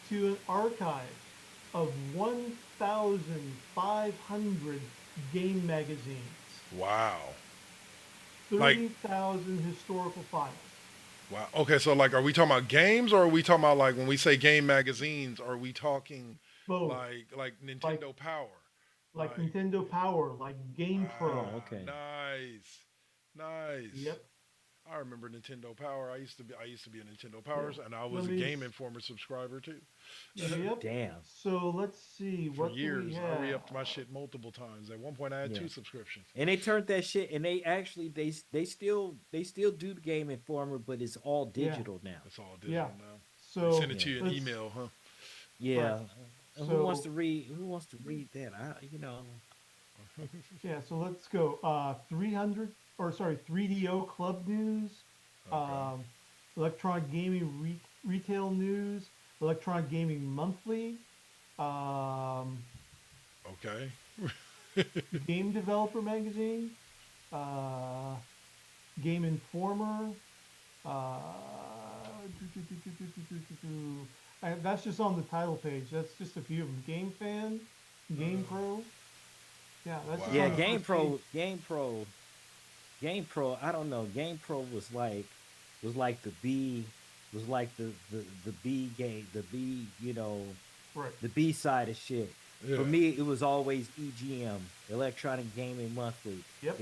to an archive of 1,500 game magazines, Wow. Like- 30,000 historical files. Wow. Okay. So, like, are we talking about games, or are we talking about, like, when we say game magazines, are we talking Both, like Nintendo Power? like Nintendo Power, like Game Pro. Oh, okay. Nice. Nice. Yep. I remember Nintendo Power. I used to be a Nintendo Powers, and I was Let a me Game s- Informer subscriber too. Yep. Damn. So let's see. For What do years, we I have? re-upped my shit multiple times. At one point, I had Yeah. 2 subscriptions. And they turned that shit, and they actually they still do the Game Informer, but it's all digital now. It's all digital Yeah. now. So They send it to you in let's- email, huh? Yeah. And So- who wants to read that? Yeah, so let's go. 3DO Club News, Electronic Gaming Retail News, Electronic Gaming Monthly, Okay. Game Developer Magazine, Game Informer. That's just on the title page. That's just a few of them. Game Fan, Game Pro. Yeah, that's just Yeah, on the first page. Game Pro. I don't know. Game Pro was like the B, the B game, the B, Right. the B side of shit. Yeah. For me, it was always EGM, Electronic Gaming Monthly. Yep.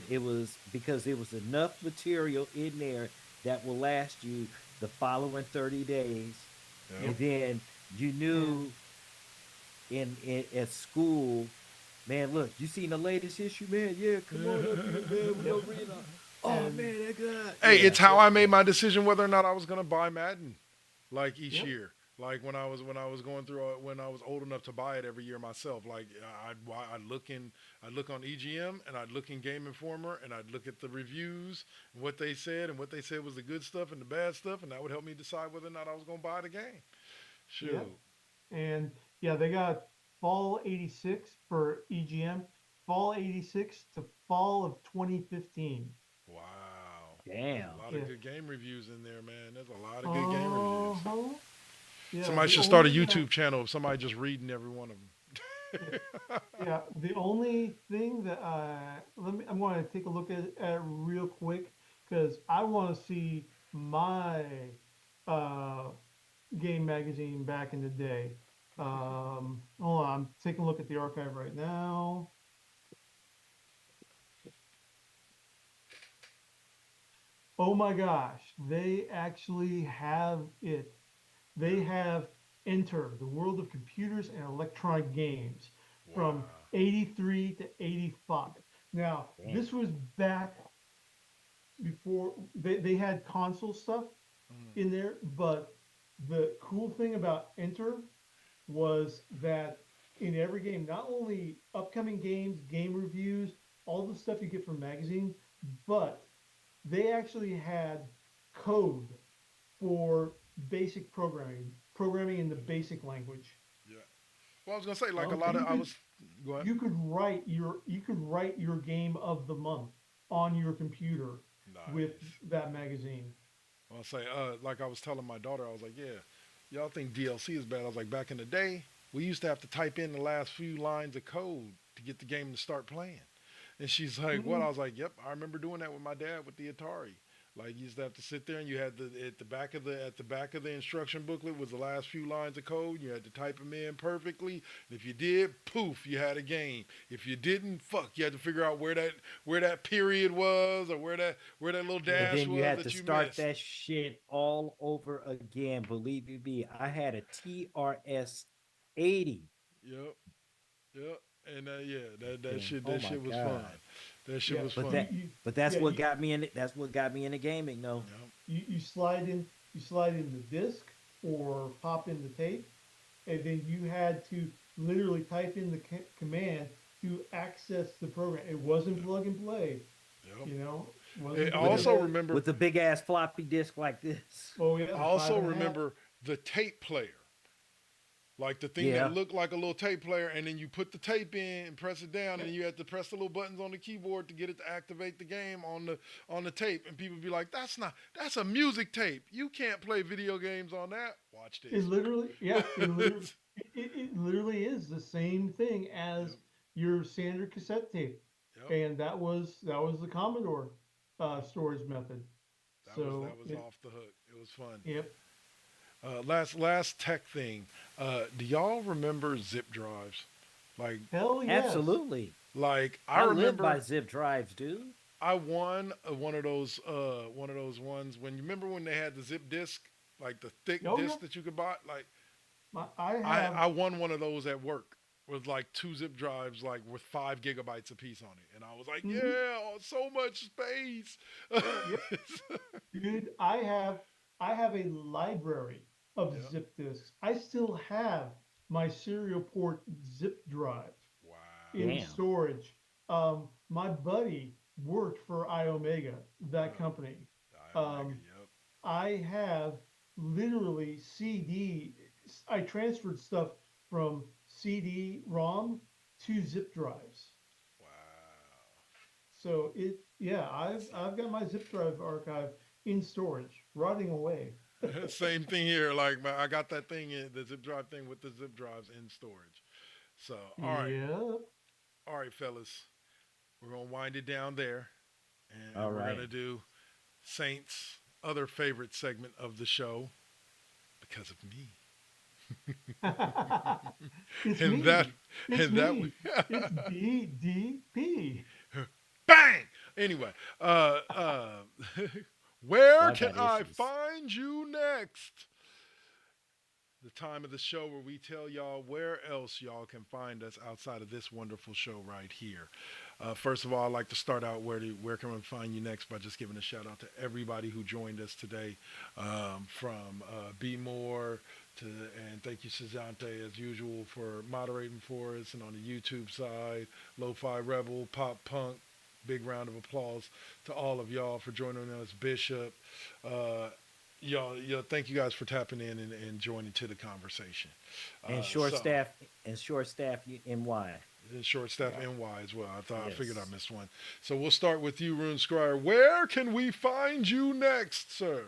It was because there was enough material in there that will last you the following 30 days. Yep. And then you knew at school Man, look, you seen the latest issue, man? Yeah, come on up here, man. We Yep. over here. Oh And man, that guy. Hey, Yeah, it's how so I made yeah. my decision whether or not I was gonna buy Madden, like each yep. year. Like when I was going through when I was old enough to buy it every year myself. Like I'd look on EGM and I'd look in Game Informer and I'd look at the reviews and what they said was the good stuff and the bad stuff, and that would help me decide whether or not I was gonna buy the game. Yep. Shoot, And yeah, they got fall 86 for EGM, fall 86 to fall of 2015. wow, there's Damn. a lot Yeah. of good game reviews in there, man. There's a lot of good game reviews. Uh-huh. Yeah, Somebody the should start a only YouTube channel of somebody just reading every one of yeah, them. yeah, the only thing that I'm going to take a look at it real quick because I want to see my uh, game magazine back in the day. Hold on, I'm taking a look at the archive right now. Oh my gosh, they actually have it. They have Enter the World of Computers and Electronic Games Wow. from 83 to 85. Now, Damn. this was back before they had console stuff in there, but the cool thing about Enter was that in every game, not only upcoming games, game reviews, all the stuff you get from magazine, but they actually had code for basic programming in the basic language. Yeah. Well, I was gonna say like a So lot of I was. Go ahead. you could write your game of the month on your computer with Nice. that magazine. I'll say like I was telling my daughter, I was like, yeah, y'all think DLC is bad? I was like, back in the day, we used to have to type in the last few lines of code to get the game to start playing. And she's like, "What?" I was like, "Yep, I remember doing that with my dad with the Atari. Like, you used to have to sit there, and you had at the back of the instruction booklet was the last few lines of code. You had to type them in perfectly. And if you did, poof, you had a game. If you didn't, fuck, you had to figure out where that period was or where that little And dash then you was had to that you start missed. that shit all over again. Believe you me, I had a TRS 80. Yep, yep. And yeah, Thing. Oh that my shit was fun. god. That shit Yeah, was But fun. that but that's yeah, what got me in it. That's what got me into gaming though. Yep. you slide in the disc or pop in the tape, and then you had to literally type in the command to access the program. It wasn't plug and play, Yep. you know. I Wasn't plug and also play. remember. With the big ass floppy disk like this. Oh yeah, I the also 5.5. remember the tape player. Like the thing that Yeah. looked like a little tape player, and then you put the tape in and press it down, and you had to press the little buttons on the keyboard to get it to activate the game on the tape. And people be like, that's a music tape. You can't play video games on that." Watch It this. literally, yeah, it literally is the same thing as Yep. your standard cassette tape, Yep. and that was the Commodore storage method. So That was off the hook. It was fun. yep, Last tech thing. Do y'all remember zip drives? Like hell yes. Absolutely. I I live by remember zip drives, dude. I won one of those ones when you remember when they had the zip disc, like the thick Oh disc yeah, that you could buy. Like I have. I won one of those at work with like two zip drives, like with 5 gigabytes a piece on it, and I was like, Mhm. yeah, oh, so much space. Yep. Dude, I have a library of Yeah. zip disks. I still have my serial port zip drive Wow. in Damn. storage. My buddy worked for iOmega, that company. Um, Yep. I have literally CD. I transferred stuff from CD-ROM to zip drives. Wow. So yeah, I've got my zip drive archive in storage, rotting away. Same thing here. Like I got that thing in the zip drive thing with the zip drives in storage. So Yeah. all right, fellas, we're gonna wind it down there, and All we're right. gonna do Saint's other favorite segment of the show because of me. It's And me. that It's and that me. It's BDP. bang. Anyway, where Well, I can got I issues. find you next? the time of the show where we tell y'all where else y'all can find us outside of this wonderful show right here. First of all, I'd like to start out where can we find you next by just giving a shout out to everybody who joined us today, from B More to, and thank you Sajante as usual for moderating for us, and on the YouTube side, Lo-Fi Rebel, Pop Punk. Big round of applause to all of y'all for joining us, Bishop. Y'all, thank you guys for tapping in and joining to the conversation. And short staff NY. Short staff NY as well. I figured I Yes. missed one. So we'll start with you, Rune Scryer. Where can we find you next, sir?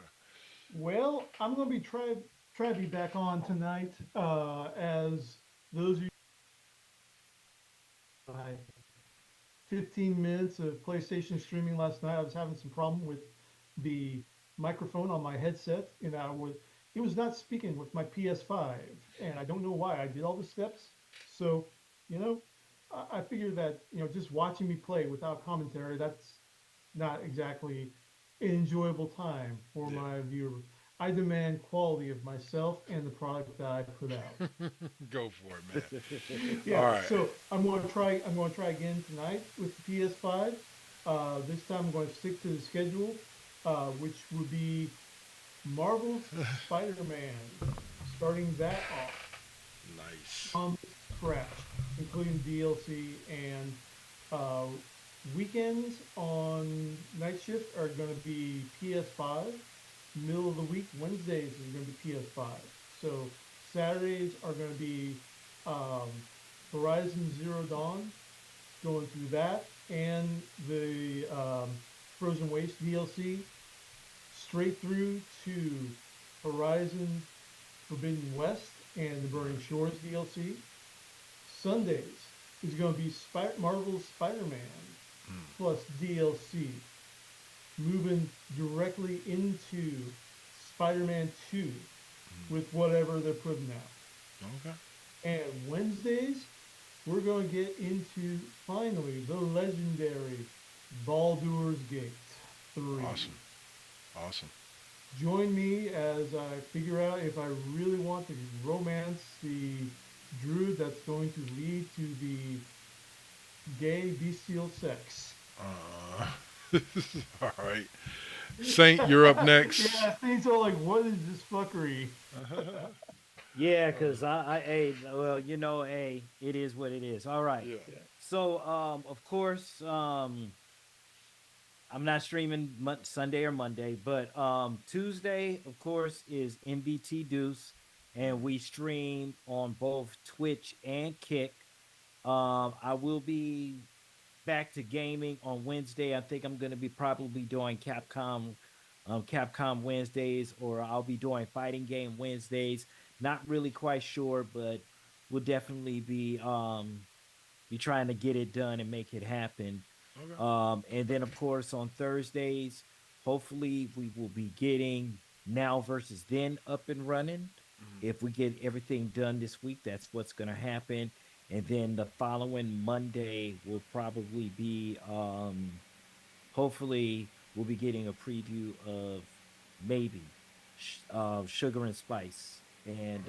Well, I'm going to be try to be back on tonight. As those of you, I 15 minutes of PlayStation streaming last night. I was having some problem with the microphone on my headset, and it was not speaking with my PS5, and I don't know why. I did all the steps, so you know, I figured that just watching me play without commentary, that's not exactly an enjoyable time for my viewer. I demand quality of myself and the product that I put out. Go for it, man. Yeah. All right. So I'm going to try. I'm going to try again tonight with the PS5. This time I'm going to stick to the schedule, which would be Marvel's Spider-Man, starting that off Nice. from scratch, including DLC, and weekends on night shift are going to be PS5. Middle of the week, Wednesdays is going to be PS5. So Saturdays are going to be Horizon Zero Dawn, going through that, and the Frozen Waste DLC, straight through to Horizon Forbidden West and the Burning Shores DLC. Sundays is going to be Marvel's Spider-Man plus DLC, moving directly into Spider-Man 2 with whatever they're putting out. Okay. And Wednesdays, we're going to get into, finally, the legendary Baldur's Gate 3. Awesome. Join me as I figure out if I really want to romance the druid that's going to lead to the gay bestial sex. All right. Saint, you're up next. Yeah, things are like, what is this fuckery? Yeah, because well, it is what it is. All right. Yeah. So, of course, I'm not streaming Sunday or Monday, but Tuesday, of course, is MBT Deuce, and we stream on both Twitch and Kick. I will be back to gaming on Wednesday. I think I'm going to be probably doing Capcom Wednesdays, or I'll be doing fighting game Wednesdays. Not really quite sure, but we'll definitely be trying to get it done and make it happen. Okay. And then of course on Thursdays, hopefully we will be getting Now versus Then up and running. If we get everything done this week, that's what's going to happen. And then the following Monday will probably be, hopefully we'll be getting a preview of maybe Sugar and Spice. And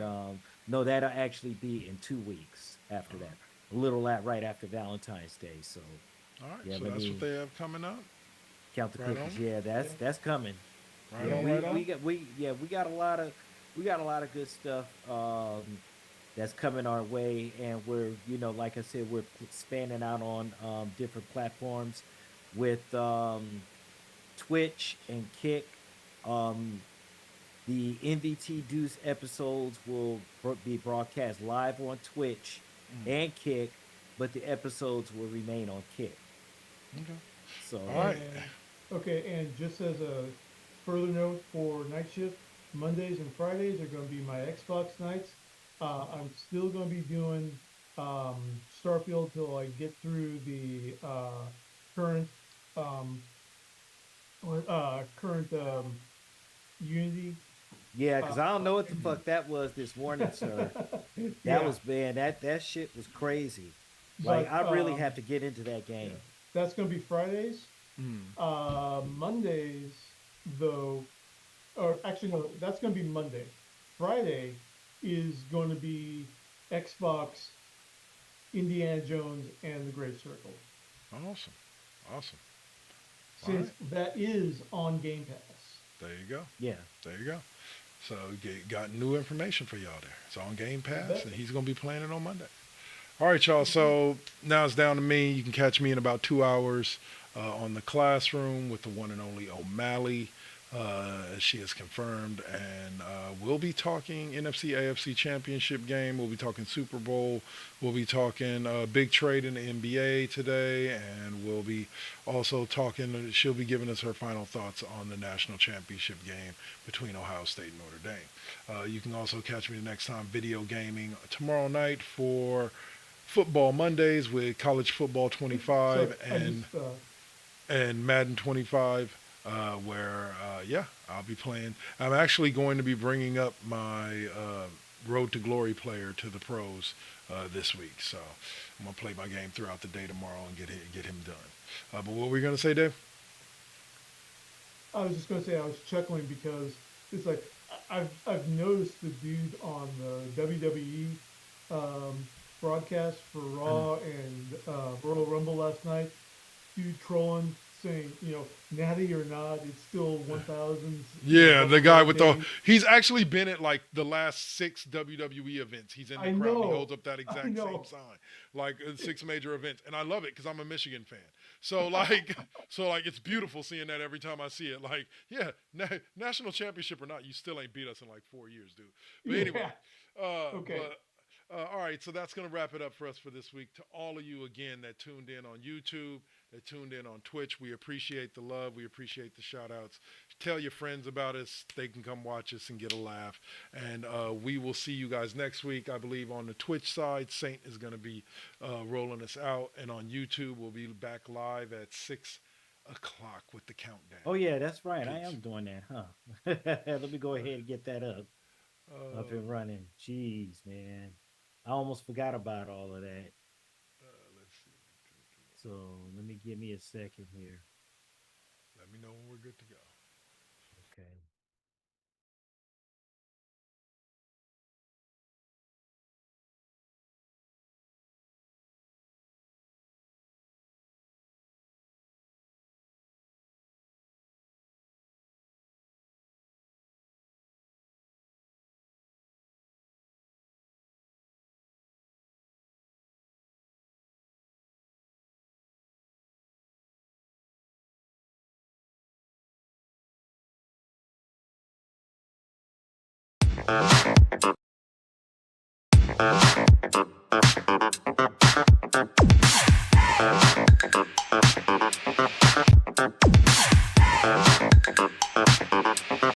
no, that'll actually be in 2 weeks after that. A little right after Valentine's Day. So All right. yeah, So let that's me what they have coming up. count the Right cookies. on. Yeah, that's coming. Right Yeah, on. Right on. we got a lot of good stuff that's coming our way, and we're like I said, we're expanding out on different platforms with Twitch and Kick. The NVT Deuce episodes will be broadcast live on Twitch and Kick, but the episodes will remain on Kick. Okay. So All right. Okay, and just as a further note for night shift, Mondays and Fridays are going to be my Xbox nights. I'm still going to be doing Starfield till I get through the current Unity. yeah, because I don't know what the fuck that was this morning, sir. That was, man, that shit was crazy. Like, But, I really have to get into that game. That's going to be Fridays. Mondays, though, or actually, no, that's going to be Monday. Friday, is going to be Xbox, Indiana Jones, and the Great Circle. Awesome. Awesome. All Since right. that is on Game Pass. There you go. Yeah. There you go. So got new information for y'all there. It's on Game Pass, bet. and he's going to be playing it on Monday. All right, y'all. So now it's down to me. You can catch me in about 2 hours on the Classroom with the one and only O'Malley. As she has confirmed, and we'll be talking NFC AFC Championship game. We'll be talking Super Bowl. We'll be talking big trade in the NBA today, and we'll be also talking. She'll be giving us her final thoughts on the national championship game between Ohio State and Notre Dame. You can also catch me the next time video gaming tomorrow night for Football Mondays with College Football 25 and Madden 25. Where I'll be playing. I'm actually going to be bringing up my Road to Glory player to the pros this week. So I'm gonna play my game throughout the day tomorrow and get him done. But what were you gonna say, Dave? I was just going to say I was chuckling because it's like I've noticed the dude on the WWE broadcast for Raw and Royal Rumble last night, dude trolling, saying, natty or not, it's still 1,000. Yeah, the guy with he's actually been at like the last 6 WWE events. He's in the crowd. He holds up that exact same sign, like 6 major events, and I love it because I'm a Michigan fan. So like, it's beautiful seeing that every time I see it. Like, yeah, national championship or not, you still ain't beat us in like 4 years, dude. But anyway, okay. All right, so that's going to wrap it up for us for this week. To all of you, again, that tuned in on YouTube, that tuned in on Twitch, we appreciate the love. We appreciate the shout-outs. Tell your friends about us. They can come watch us and get a laugh. And we will see you guys next week. I believe on the Twitch side, Saint is going to be rolling us out. And on YouTube, we'll be back live at 6 o'clock with the countdown. Oh, yeah, that's right. Peace. I am doing that, huh? Let me go ahead and get that up and running. Jeez, man. I almost forgot about all of that. Let's see. So give me a second here. Let me know when we're good to go. Okay.